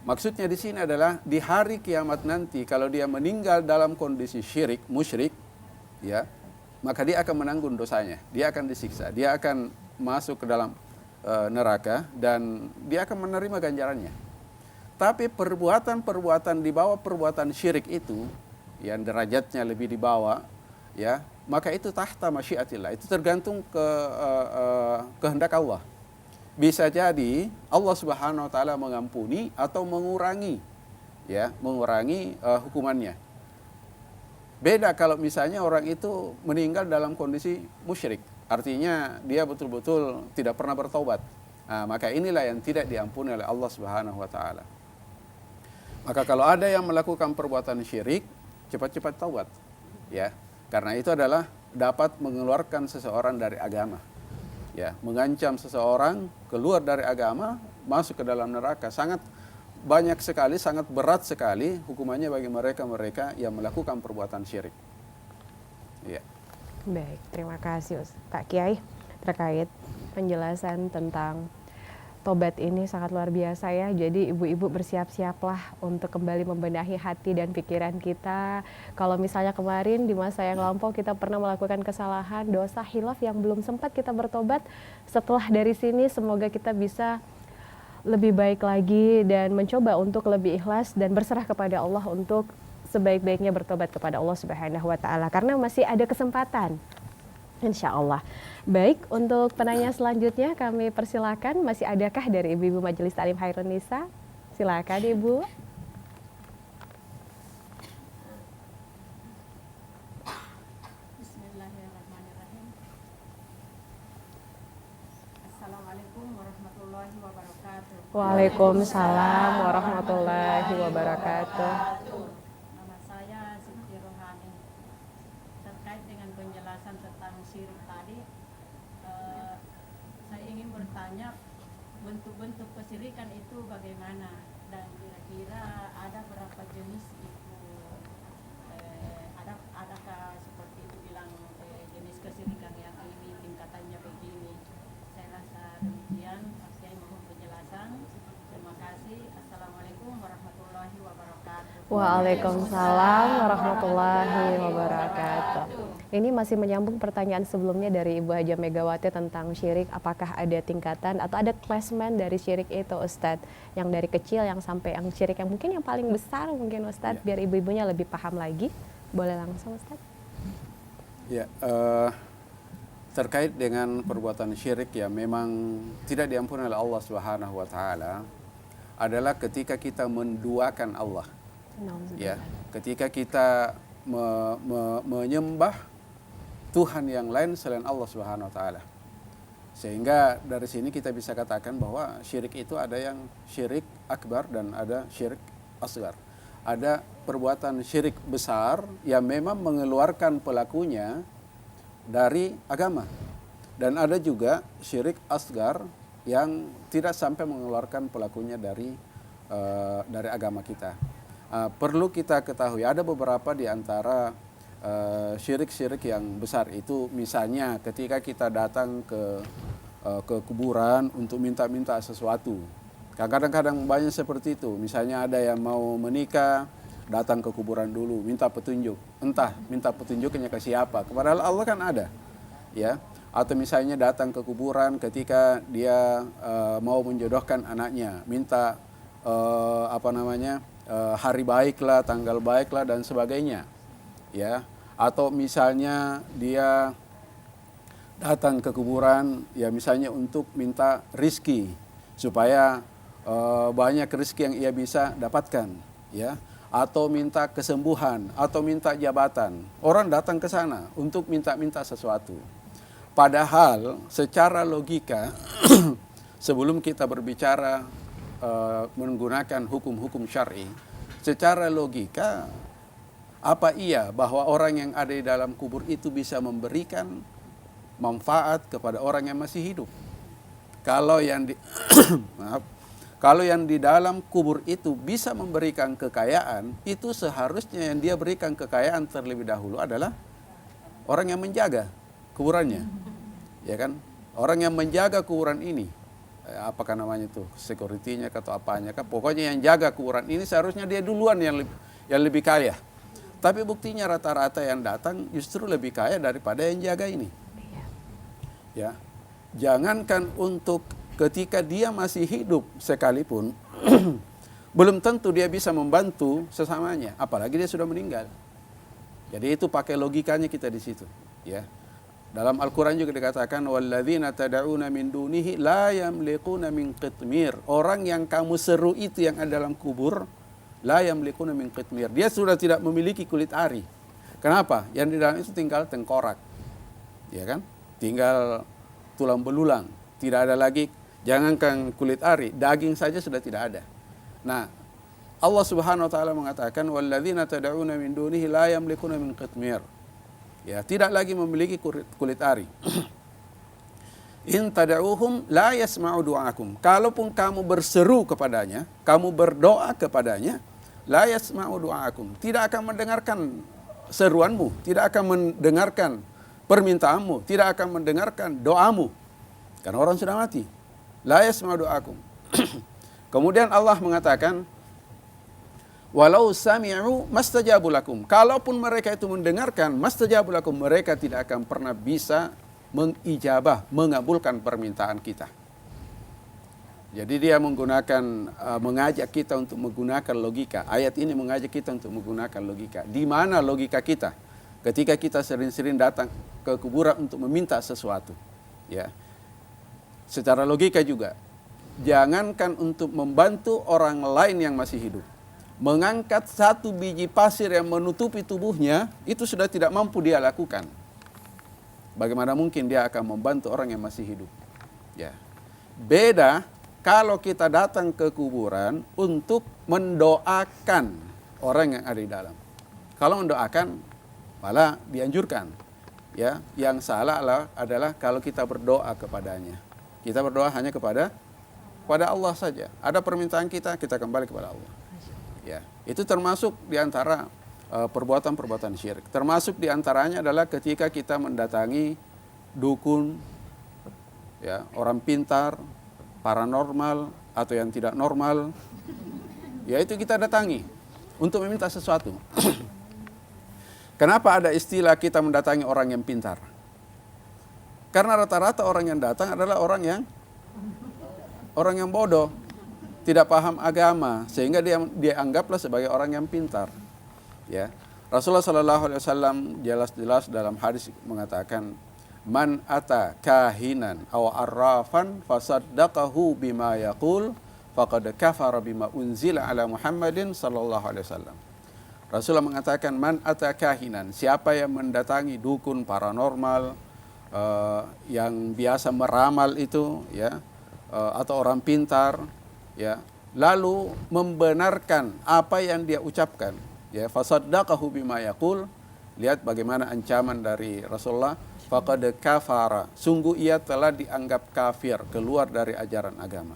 Maksudnya di sini adalah di hari kiamat nanti kalau dia meninggal dalam kondisi musyrik, ya, maka dia akan menanggung dosanya, dia akan disiksa, dia akan masuk ke dalam neraka dan dia akan menerima ganjarannya. Tapi perbuatan-perbuatan di bawah perbuatan syirik itu, yang derajatnya lebih di bawah, ya, maka itu tahta masyiatillah, itu tergantung kehendak Allah. Bisa jadi Allah Subhanahu wa taala mengampuni atau mengurangi, ya, hukumannya. Beda kalau misalnya orang itu meninggal dalam kondisi musyrik, artinya dia betul-betul tidak pernah bertaubat. Nah, maka inilah yang tidak diampuni oleh Allah Subhanahu wa taala. Maka kalau ada yang melakukan perbuatan syirik, cepat-cepat taubat, ya. Karena itu adalah dapat mengeluarkan seseorang dari agama. Ya, mengancam seseorang keluar dari agama, masuk ke dalam neraka. Sangat banyak sekali, sangat berat sekali hukumannya bagi mereka yang melakukan perbuatan syirik. Ya. Baik, terima kasih Pak Kiai terkait penjelasan tentang tobat ini sangat luar biasa ya. Jadi ibu-ibu bersiap-siaplah untuk kembali membenahi hati dan pikiran kita. Kalau misalnya kemarin di masa yang lampau kita pernah melakukan kesalahan, dosa, hilaf yang belum sempat kita bertobat, setelah dari sini semoga kita bisa lebih baik lagi dan mencoba untuk lebih ikhlas dan berserah kepada Allah untuk sebaik-baiknya bertobat kepada Allah Subhanahu wa taala karena masih ada kesempatan. Insya Allah. Baik, untuk penanya selanjutnya kami persilakan, masih adakah dari ibu-ibu Majelis Ta'lim Khairun Nisa? Silakan Ibu. Bismillahirrahmanirrahim. Assalamualaikum warahmatullahi wabarakatuh. Waalaikumsalam warahmatullahi wabarakatuh. Nama saya Siti Rohani. Terkait dengan penjelasan tentang syirik tadi, saya ingin bertanya bentuk-bentuk kesyirikan itu bagaimana dan kira-kira ada berapa jenis itu? Adakah seperti itu bilang jenis kesyirikan yang ini tingkatannya begini? Saya rasa demikian. Saya mohon penjelasan. Terima kasih. Assalamualaikum warahmatullahi wabarakatuh. Waalaikumsalam warahmatullahi wabarakatuh. Ini masih menyambung pertanyaan sebelumnya dari Ibu Haja Megawati tentang syirik. Apakah ada tingkatan atau ada klasmen dari syirik itu Ustadz? Yang dari kecil yang sampai yang syirik yang mungkin yang paling besar mungkin Ustadz, biar ibu-ibunya lebih paham lagi. Boleh langsung Ustadz? Ya, terkait dengan perbuatan syirik ya memang tidak diampuni oleh Allah Subhanahu wa taala adalah ketika kita menduakan Allah. Ya, ketika kita menyembah Tuhan yang lain selain Allah Subhanahu wa taala. Sehingga dari sini kita bisa katakan bahwa syirik itu ada yang syirik akbar dan ada syirik asgar. Ada perbuatan syirik besar yang memang mengeluarkan pelakunya dari agama. Dan ada juga syirik asgar yang tidak sampai mengeluarkan pelakunya dari agama kita. Perlu kita ketahui ada beberapa di antara syirik-syirik yang besar itu, misalnya ketika kita datang ke kuburan untuk minta-minta sesuatu. Kadang-kadang banyak seperti itu. Misalnya ada yang mau menikah, datang ke kuburan dulu, minta petunjuk. Entah minta petunjuknya ke siapa. Padahal Allah kan ada, ya. Atau misalnya datang ke kuburan ketika dia mau menjodohkan anaknya, minta hari baiklah, tanggal baiklah dan sebagainya, ya. Atau misalnya dia datang ke kuburan ya misalnya untuk minta rizki, supaya banyak rezeki yang ia bisa dapatkan, ya, atau minta kesembuhan, atau minta jabatan. Orang datang ke sana untuk minta-minta sesuatu. Padahal secara logika sebelum kita berbicara menggunakan hukum-hukum syar'i, secara logika apa iya bahwa orang yang ada di dalam kubur itu bisa memberikan manfaat kepada orang yang masih hidup? Kalau yang di kalau yang di dalam kubur itu bisa memberikan kekayaan, itu seharusnya yang dia berikan kekayaan terlebih dahulu adalah orang yang menjaga kuburannya. Ya kan? Orang yang menjaga kuburan ini, apakah namanya itu, security-nya atau apanya kan, pokoknya yang jaga kuburan ini seharusnya dia duluan yang lebih kaya. Tapi buktinya rata-rata yang datang justru lebih kaya daripada yang jaga ini. Ya. Jangankan untuk ketika dia masih hidup sekalipun belum tentu dia bisa membantu sesamanya, apalagi dia sudah meninggal. Jadi itu pakai logikanya kita di situ, ya. Dalam Al-Qur'an juga dikatakan walladzina tad'una min dunihi la yamliquna min qitmir. Orang yang kamu seru itu yang ada dalam kubur, la yamliquna min qitmir. Dia sudah tidak memiliki kulit ari. Kenapa? Yang di dalam itu tinggal tengkorak. Ya kan? Tinggal tulang belulang. Tidak ada lagi, jangankan kulit ari, daging saja sudah tidak ada. Nah, Allah Subhanahu wa taala mengatakan walladzina tad'una min dunihi la yamliquna min qitmir. Ya, tidak lagi memiliki kulit ari. In tad'uhum la yasma'u du'akum. Kalaupun kamu berseru kepadanya, kamu berdoa kepadanya, la yasma'u du'akum. Tidak akan mendengarkan seruanmu, tidak akan mendengarkan permintaanmu, tidak akan mendengarkan doamu. Karena orang sudah mati. La yasma'u du'akum. Kemudian Allah mengatakan walau sami'u mastajabu lakum. Kalaupun mereka itu mendengarkan, mastajabu lakum, mereka tidak akan pernah bisa mengijabah, mengabulkan permintaan kita. Jadi dia mengajak kita untuk menggunakan logika. Ayat ini mengajak kita untuk menggunakan logika. Di mana logika kita ketika kita sering-sering datang ke kuburan untuk meminta sesuatu? Ya. Secara logika juga, jangankan untuk membantu orang lain yang masih hidup, mengangkat satu biji pasir yang menutupi tubuhnya itu sudah tidak mampu dia lakukan. Bagaimana mungkin dia akan membantu orang yang masih hidup? Ya. Beda kalau kita datang ke kuburan untuk mendoakan orang yang ada di dalam. Kalau mendoakan malah dianjurkan. Ya, yang salah adalah kalau kita berdoa kepadanya. Kita berdoa hanya kepada Allah saja. Ada permintaan kita kembali kepada Allah. Ya, itu termasuk diantara perbuatan-perbuatan syirik. Termasuk diantaranya adalah ketika kita mendatangi dukun, ya, orang pintar, paranormal atau yang tidak normal, yaitu kita datangi untuk meminta sesuatu. Kenapa ada istilah kita mendatangi orang yang pintar? Karena rata-rata orang yang datang adalah orang yang bodoh, tidak paham agama, sehingga dia anggaplah sebagai orang yang pintar. Ya, Rasulullah SAW jelas-jelas dalam hadis mengatakan, man ata kahinan aw arrafan fasaddaqahu bima yaqul faqad kafara bima unzila ala Muhammadin sallallahu alaihi wasallam. Rasulullah mengatakan man ata kahinan, siapa yang mendatangi dukun paranormal, yang biasa meramal itu, ya, atau orang pintar, ya, lalu membenarkan apa yang dia ucapkan, ya, fasaddaqahu bima yaqul. Lihat bagaimana ancaman dari Rasulullah, faqad kafara, sungguh ia telah dianggap kafir, keluar dari ajaran agama.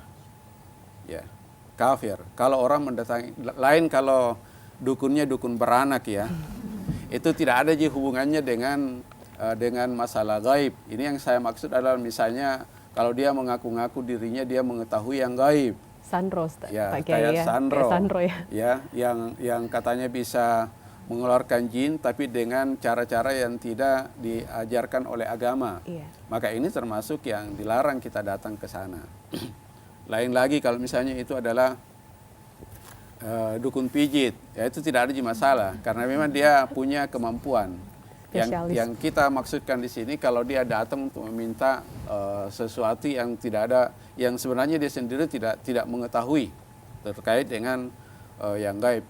Ya, kafir. Kalau orang mendatangi, lain kalau dukunnya dukun beranak, ya, itu tidak ada hubungannya dengan masalah gaib. Ini yang saya maksud adalah misalnya kalau dia mengaku-ngaku dirinya dia mengetahui yang gaib. Sandro, ya, Pak Kiai, kayak Sandro, ya. Ya, yang katanya bisa mengeluarkan jin tapi dengan cara-cara yang tidak diajarkan oleh agama. Iya. Maka ini termasuk yang dilarang kita datang ke sana. Lain lagi kalau misalnya itu adalah dukun pijit, ya itu tidak ada masalah karena memang dia punya kemampuan. Spesialis. Yang kita maksudkan di sini kalau dia datang untuk meminta sesuatu yang tidak ada, yang sebenarnya dia sendiri tidak mengetahui terkait dengan yang gaib.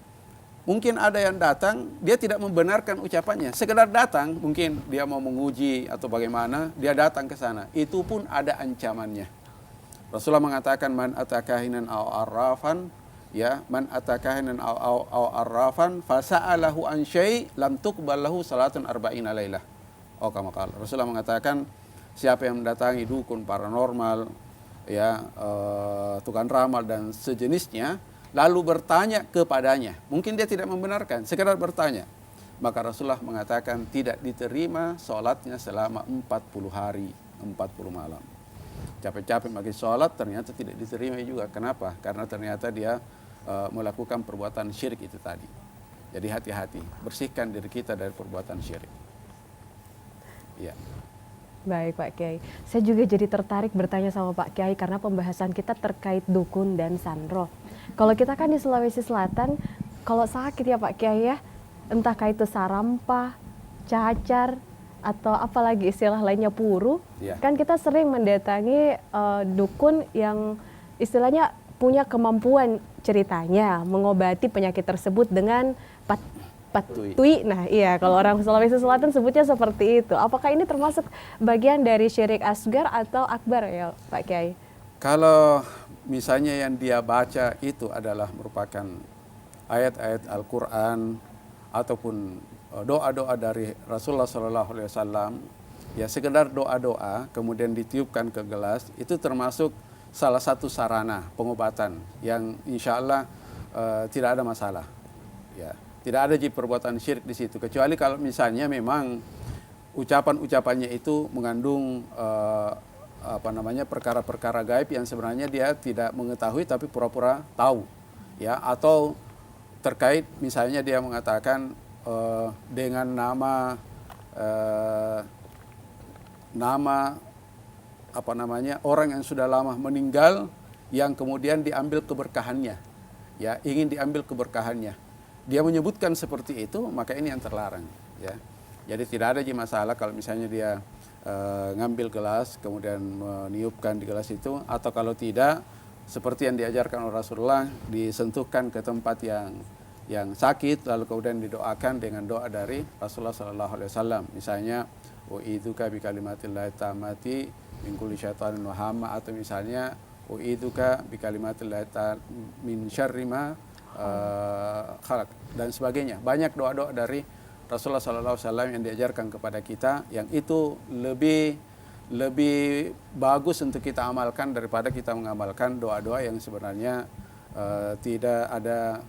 Mungkin ada yang datang, dia tidak membenarkan ucapannya, sekedar datang, mungkin dia mau menguji atau bagaimana, dia datang ke sana. Itu pun ada ancamannya. Rasulullah mengatakan man atakahinan aw arrafan, ya, man atakahinan aw arrafan fasa'alahu an syai' lam tuqbal lahu salatun arba'ina lailah. Oh, kama qala. Rasulullah mengatakan siapa yang mendatangi dukun paranormal, ya, tukang ramal dan sejenisnya, lalu bertanya kepadanya, mungkin dia tidak membenarkan, sekedar bertanya, maka Rasulullah mengatakan tidak diterima sholatnya selama 40 hari, 40 malam. Capek-capek bagi sholat ternyata tidak diterima juga. Kenapa? Karena ternyata dia melakukan perbuatan syirik itu tadi. Jadi hati-hati, bersihkan diri kita dari perbuatan syirik. Ya. Baik Pak Kiai, saya juga jadi tertarik bertanya sama Pak Kiai karena pembahasan kita terkait dukun dan sanro. Kalau kita kan di Sulawesi Selatan, kalau sakit ya Pak Kiai ya, entah itu sarampa, cacar, atau apalagi istilah lainnya puru, kan kita sering mendatangi dukun yang istilahnya punya kemampuan ceritanya mengobati penyakit tersebut dengan patui. Nah iya, kalau orang Sulawesi Selatan sebutnya seperti itu. Apakah ini termasuk bagian dari syirik asgar atau akbar ya Pak Kiai? Kalau misalnya yang dia baca itu adalah merupakan ayat-ayat Al-Quran ataupun doa-doa dari Rasulullah SAW, ya sekedar doa-doa kemudian ditiupkan ke gelas, itu termasuk salah satu sarana pengobatan yang insya Allah tidak ada masalah. Ya, tidak ada perbuatan syirik di situ, kecuali kalau misalnya memang ucapan-ucapannya itu mengandung perkara-perkara gaib yang sebenarnya dia tidak mengetahui tapi pura-pura tahu, ya, atau terkait misalnya dia mengatakan dengan nama orang yang sudah lama meninggal yang kemudian diambil keberkahannya, ya, ingin diambil keberkahannya, dia menyebutkan seperti itu, maka ini yang terlarang, ya. Jadi tidak ada masalah kalau misalnya dia ngambil gelas kemudian meniupkan di gelas itu, atau kalau tidak seperti yang diajarkan oleh Rasulullah, disentuhkan ke tempat yang sakit lalu kemudian didoakan dengan doa dari Rasulullah SAW. Misalnya u'idzuka bi kalimatillahi tammati min kulli syaitanin wa hamma, atau misalnya u'idzuka bi kalimatillahi min syarri ma khalaq dan sebagainya. Banyak doa-doa dari Rasulullah SAW yang diajarkan kepada kita, yang itu lebih bagus untuk kita amalkan daripada kita mengamalkan doa-doa yang sebenarnya tidak ada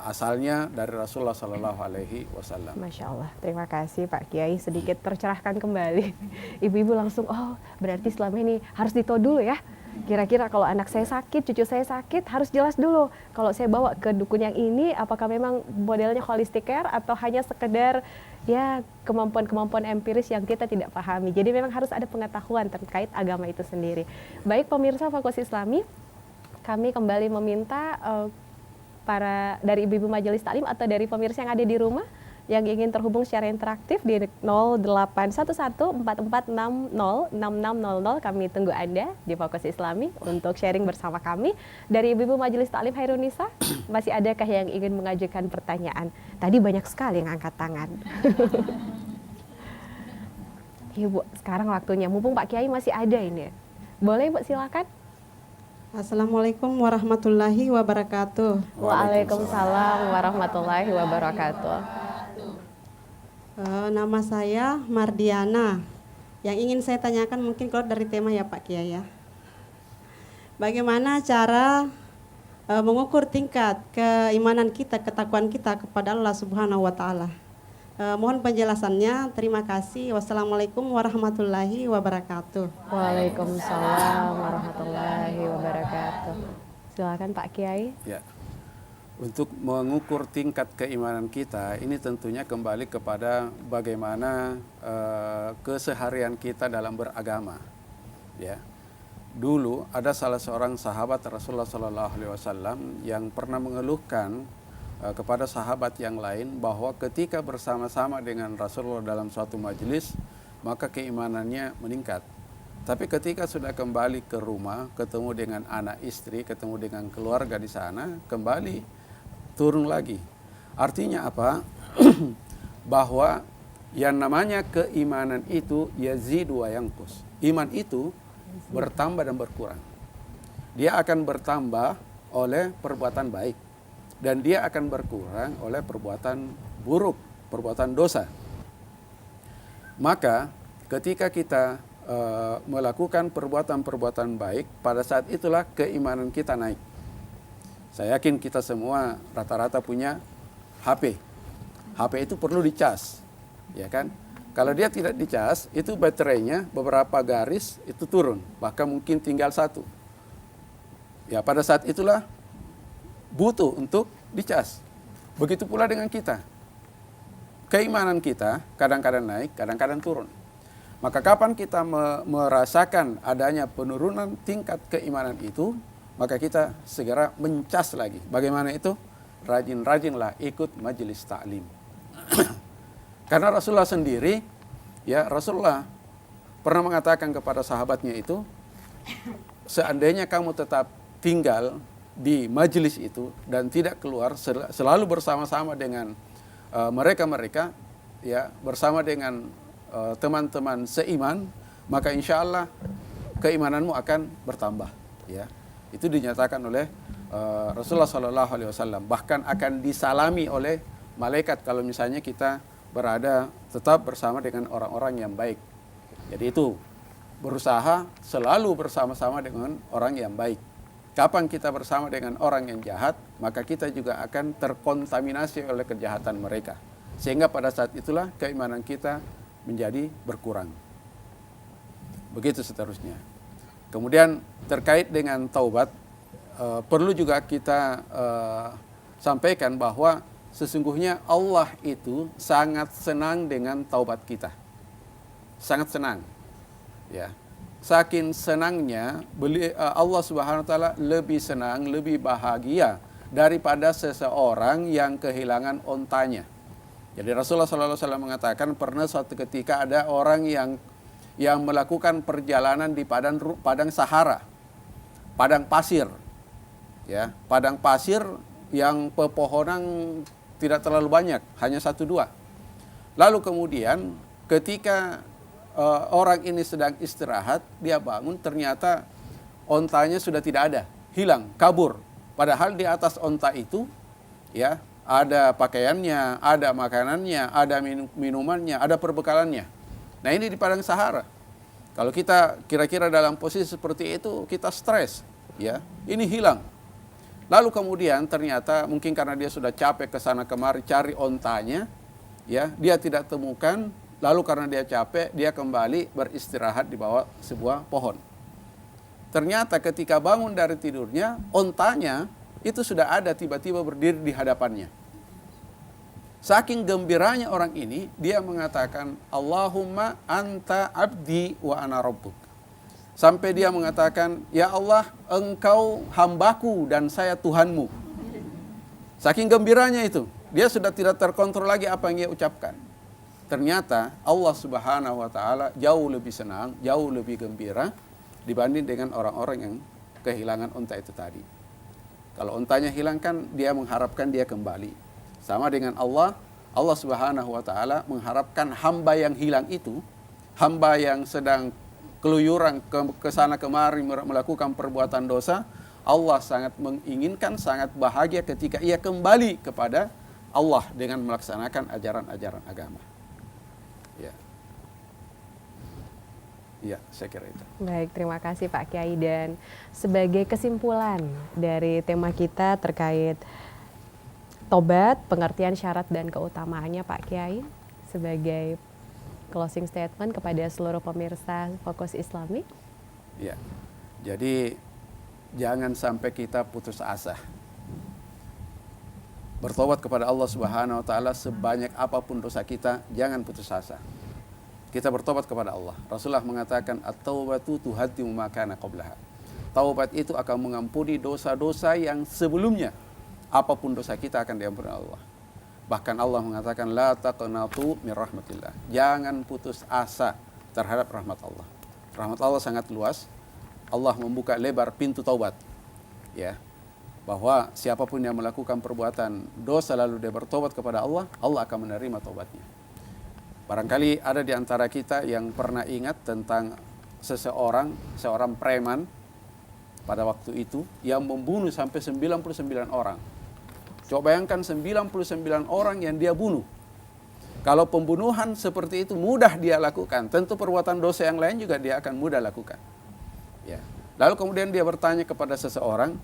asalnya dari Rasulullah SAW. Masya Allah, terima kasih Pak Kiai, sedikit tercerahkan kembali. Ibu-ibu langsung, oh berarti selama ini harus ditahu dulu ya. Kira-kira kalau anak saya sakit, cucu saya sakit, harus jelas dulu. Kalau saya bawa ke dukun yang ini, apakah memang modelnya holistic care atau hanya sekedar ya kemampuan-kemampuan empiris yang kita tidak pahami. Jadi memang harus ada pengetahuan terkait agama itu sendiri. Baik pemirsa Fakultas Islami, kami kembali meminta dari ibu-ibu majelis taklim atau dari pemirsa yang ada di rumah yang ingin terhubung secara interaktif di 081144606600, kami tunggu Anda di Fakultas Islami untuk sharing bersama kami. Dari ibu-ibu majelis taklim Khairunisa, masih adakah yang ingin mengajukan pertanyaan? Tadi banyak sekali yang angkat tangan. Ibu, sekarang waktunya, mumpung Pak Kiai masih ada ini. Boleh Ibu, silakan. Assalamualaikum warahmatullahi wabarakatuh. Waalaikumsalam warahmatullahi wabarakatuh. Nama saya Mardiana. Yang ingin saya tanyakan mungkin kalau dari tema ya Pak Kiai ya. Bagaimana cara mengukur tingkat keimanan kita, ketakwaan kita kepada Allah Subhanahu wa taala? Mohon penjelasannya. Terima kasih. Wassalamualaikum warahmatullahi wabarakatuh. Waalaikumsalam warahmatullahi wabarakatuh. Silakan Pak Kiai. Ya. Untuk mengukur tingkat keimanan kita, ini tentunya kembali kepada bagaimana keseharian kita dalam beragama. Ya. Dulu ada salah seorang sahabat Rasulullah SAW yang pernah mengeluhkan kepada sahabat yang lain bahwa ketika bersama-sama dengan Rasulullah dalam suatu majelis, maka keimanannya meningkat. Tapi ketika sudah kembali ke rumah, ketemu dengan anak istri, ketemu dengan keluarga di sana, kembali turun lagi. Artinya apa? Bahwa yang namanya keimanan itu yazidu wa yanqus. Iman itu bertambah dan berkurang. Dia akan bertambah oleh perbuatan baik, dan dia akan berkurang oleh perbuatan buruk, perbuatan dosa. Maka ketika kita melakukan perbuatan-perbuatan baik, pada saat itulah keimanan kita naik. Saya yakin kita semua rata-rata punya HP. HP itu perlu dicas, ya kan? Kalau dia tidak dicas, itu baterainya beberapa garis itu turun, bahkan mungkin tinggal satu. Ya, pada saat itulah butuh untuk dicas. Begitu pula dengan kita. Keimanan kita kadang-kadang naik, kadang-kadang turun. Maka kapan kita merasakan adanya penurunan tingkat keimanan itu, maka kita segera mencas lagi. Bagaimana itu? Rajin-rajinlah ikut majelis taklim. Karena Rasulullah sendiri, ya Rasulullah pernah mengatakan kepada sahabatnya itu, seandainya kamu tetap tinggal di majelis itu dan tidak keluar, selalu bersama-sama dengan mereka-mereka, ya bersama dengan teman-teman seiman, maka insya Allah keimananmu akan bertambah. Ya, itu dinyatakan oleh Rasulullah SAW. Bahkan akan disalami oleh malaikat kalau misalnya kita berada tetap bersama dengan orang-orang yang baik. Jadi itu berusaha selalu bersama-sama dengan orang yang baik. Kapan kita bersama dengan orang yang jahat, maka kita juga akan terkontaminasi oleh kejahatan mereka. Sehingga pada saat itulah keimanan kita menjadi berkurang. Begitu seterusnya. Kemudian terkait dengan taubat, perlu juga kita sampaikan bahwa sesungguhnya Allah itu sangat senang dengan taubat kita. Sangat senang. Ya. Saking senangnya Allah Subhanahu wa taala lebih senang, lebih bahagia daripada seseorang yang kehilangan ontanya. Jadi Rasulullah SAW mengatakan pernah suatu ketika ada orang yang melakukan perjalanan di padang Sahara, padang pasir, ya, padang pasir yang pepohonan tidak terlalu banyak, hanya 1-2. Lalu kemudian ketika orang ini sedang istirahat, dia bangun, ternyata ontanya sudah tidak ada, hilang, kabur. Padahal di atas onta itu, ya, ada pakaiannya, ada makanannya, ada minumannya, ada perbekalannya. Nah ini di padang Sahara. Kalau kita kira-kira dalam posisi seperti itu, kita stres, ya, ini hilang. Lalu kemudian ternyata mungkin karena dia sudah capek ke sana kemari cari ontanya, ya, dia tidak temukan. Lalu karena dia capek, dia kembali beristirahat di bawah sebuah pohon. Ternyata ketika bangun dari tidurnya, ontanya itu sudah ada tiba-tiba berdiri di hadapannya. Saking gembiranya orang ini, dia mengatakan, Allahumma anta abdi wa ana rabbuk. Sampai dia mengatakan, ya Allah, engkau hambaku dan saya Tuhanmu. Saking gembiranya itu, dia sudah tidak terkontrol lagi apa yang dia ucapkan. Ternyata Allah Subhanahu wa taala jauh lebih senang, jauh lebih gembira dibanding dengan orang-orang yang kehilangan unta itu tadi. Kalau untanya hilang kan dia mengharapkan dia kembali. Sama dengan Allah Subhanahu wa taala mengharapkan hamba yang hilang itu, hamba yang sedang keluyuran ke sana kemari melakukan perbuatan dosa, Allah sangat menginginkan, sangat bahagia ketika ia kembali kepada Allah dengan melaksanakan ajaran-ajaran agama. Ya. Ya, saya kira itu. Baik, terima kasih Pak Kiai. Dan sebagai kesimpulan dari tema kita terkait tobat, pengertian syarat dan keutamaannya Pak Kiai, sebagai closing statement kepada seluruh pemirsa Fokus Islami. Ya, jadi jangan sampai kita putus asa. Bertobat kepada Allah Subhanahu wa taala sebanyak apapun dosa kita, jangan putus asa. Kita bertobat kepada Allah. Rasulullah mengatakan at-taubatu tuhaddimu ma kana qablaha. Taubat itu akan mengampuni dosa-dosa yang sebelumnya. apapun dosa kita akan diampuni Allah. Bahkan Allah mengatakan la taqnatu min rahmatillah. Jangan putus asa terhadap rahmat Allah. Rahmat Allah sangat luas. Allah membuka lebar pintu taubat. Ya. Bahwa siapapun yang melakukan perbuatan dosa lalu dia bertobat kepada Allah, Allah akan menerima taubatnya. Barangkali ada di antara kita yang pernah ingat tentang seorang preman pada waktu itu yang membunuh sampai 99 orang. Coba bayangkan 99 orang yang dia bunuh. Kalau pembunuhan seperti itu mudah dia lakukan, tentu perbuatan dosa yang lain juga dia akan mudah lakukan. Ya. Lalu kemudian dia bertanya kepada seseorang,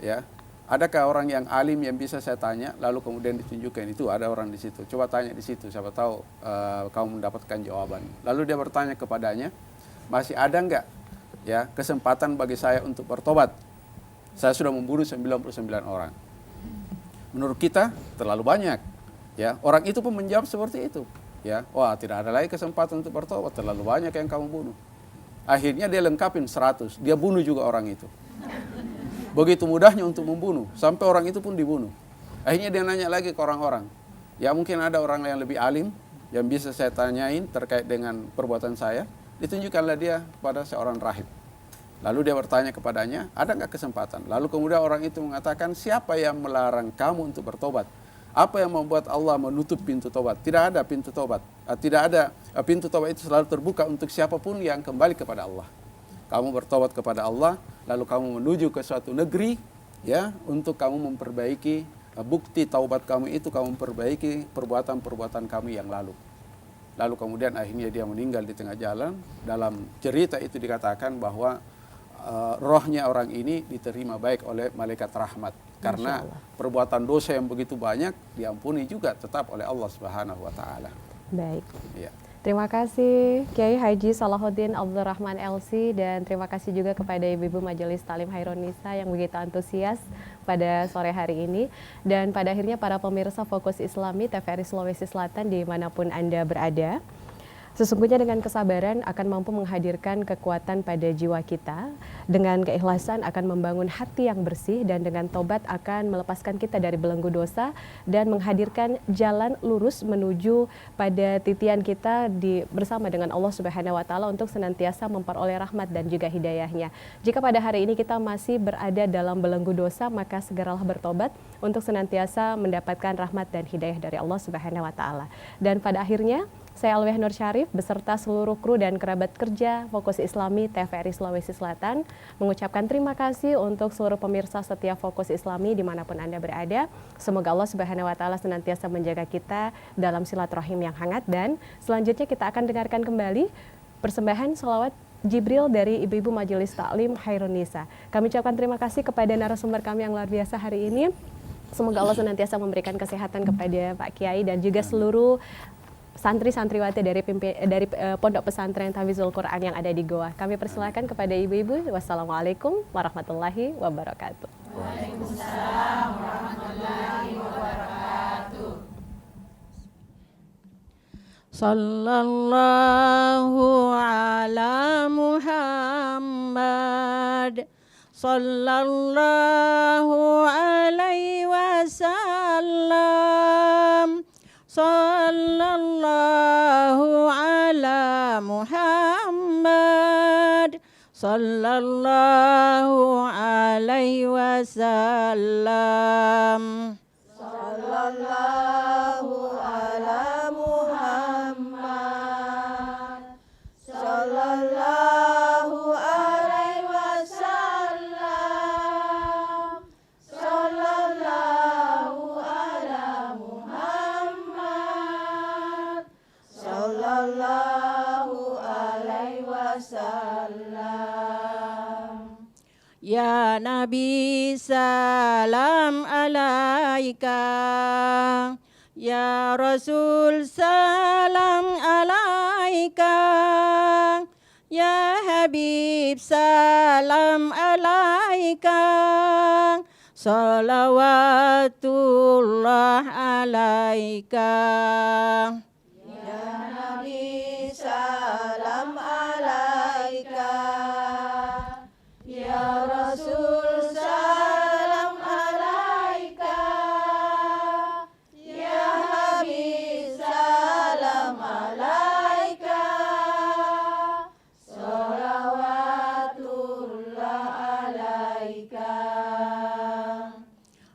ya, adakah orang yang alim yang bisa saya tanya? Lalu kemudian ditunjukkan itu ada orang di situ. Coba tanya di situ, siapa tahu kamu mendapatkan jawaban. Lalu dia bertanya kepadanya, masih ada enggak ya kesempatan bagi saya untuk bertobat? Saya sudah membunuh 99 orang. Menurut kita terlalu banyak. Ya, orang itu pun menjawab seperti itu. Ya, wah tidak ada lagi kesempatan untuk bertobat, terlalu banyak yang kamu bunuh. Akhirnya dia lengkapin 100, dia bunuh juga orang itu. Begitu mudahnya untuk membunuh, sampai orang itu pun dibunuh. Akhirnya dia nanya lagi ke orang-orang. Ya mungkin ada orang yang lebih alim yang bisa saya tanyain terkait dengan perbuatan saya. Ditunjukkanlah dia pada seorang rahib. Lalu dia bertanya kepadanya, ada nggak kesempatan? Lalu kemudian orang itu mengatakan, siapa yang melarang kamu untuk bertobat? Apa yang membuat Allah menutup pintu tobat? Tidak ada pintu tobat. Tidak ada pintu tobat itu selalu terbuka untuk siapapun yang kembali kepada Allah. Kamu bertobat kepada Allah, lalu kamu menuju ke suatu negeri, ya, untuk kamu memperbaiki bukti taubat kamu itu, kamu memperbaiki perbuatan-perbuatan kamu yang lalu. Lalu kemudian akhirnya dia meninggal di tengah jalan. Dalam cerita itu dikatakan bahwa rohnya orang ini diterima baik oleh malaikat rahmat karena perbuatan dosa yang begitu banyak diampuni juga tetap oleh Allah Subhanahu wa taala. Baik. Ya. Terima kasih Kiai Haji Salahuddin Abdurrahman LC dan terima kasih juga kepada Ibu-Ibu Majelis Taklim Khairun Nisa yang begitu antusias pada sore hari ini. Dan pada akhirnya para pemirsa Fokus Islami TVRI Sulawesi Selatan dimanapun Anda berada, sesungguhnya dengan kesabaran akan mampu menghadirkan kekuatan pada jiwa kita, dengan keikhlasan akan membangun hati yang bersih, dan dengan tobat akan melepaskan kita dari belenggu dosa dan menghadirkan jalan lurus menuju pada titian kita bersama dengan Allah Subhanahu wa taala untuk senantiasa memperoleh rahmat dan juga hidayahnya. Jika pada hari ini kita masih berada dalam belenggu dosa, maka segeralah bertobat untuk senantiasa mendapatkan rahmat dan hidayah dari Allah Subhanahu wa taala. Dan pada akhirnya saya Alweh Nur Syarif beserta seluruh kru dan kerabat kerja Fokus Islami TVRI Sulawesi Selatan mengucapkan terima kasih untuk seluruh pemirsa setia Fokus Islami dimanapun Anda berada. Semoga Allah Subhanahu wa taala senantiasa menjaga kita dalam silaturahim yang hangat, dan selanjutnya kita akan dengarkan kembali persembahan sholawat Jibril dari Ibu-Ibu Majelis Taklim Khairun Nisa. Kami ucapkan terima kasih kepada narasumber kami yang luar biasa hari ini. Semoga Allah senantiasa memberikan kesehatan kepada Pak Kiai dan juga seluruh santri-santriwati dari Pondok Pesantren Tahfizul Quran yang ada di Goa. Kami persilakan kepada ibu-ibu. Wassalamualaikum warahmatullahi wabarakatuh. Waalaikumsalam warahmatullahi wabarakatuh. Sallallahu ala Muhammad, sallallahu alaihi wasallam. Sallallahu ala Muhammad, sallallahu alaihi wasallam. Sallallahu ala Muhammad, sallallahu alaihi wasallam. Sallallahu ala Muhammad, sallallahu alaihi wasallam. Ya Nabi salam alaika, ya Rasul salam alaika, ya Habib salam alaika, salawatullah alaika. Ya Nabi salam alaika, ya Rasul salam alaika,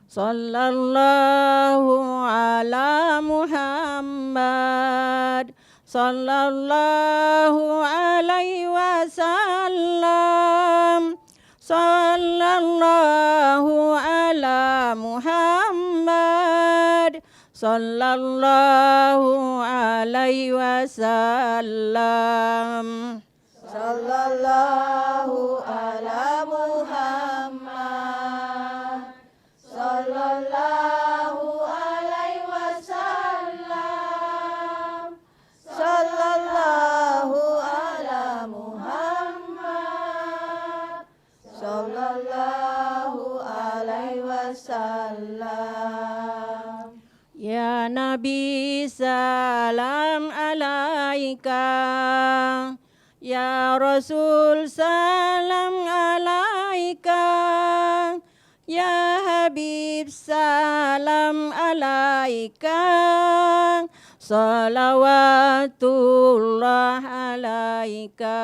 sallallahu ala Muhammad, sallallahu alaihi wasallam, sallallahu ala Muhammad, sallallahu alaihi wasallam, sallallahu ala Muhammad, sallallahu alaihi wasallam, sallallahu ala Muhammad, sallallahu alaihi wasallam. Ya Nabi salam alaika, ya Rasul salam alaika, ya Habib salam alaika, salawatullah alaika.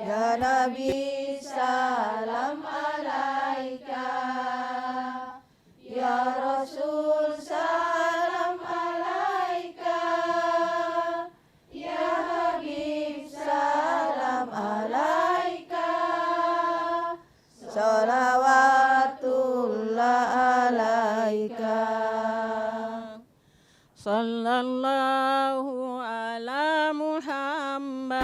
Ya Nabi salam alaika, ya Rasul salam alaika, ya Habib salam alaika, salawatullah alaika. Sallallahu ala Muhammad,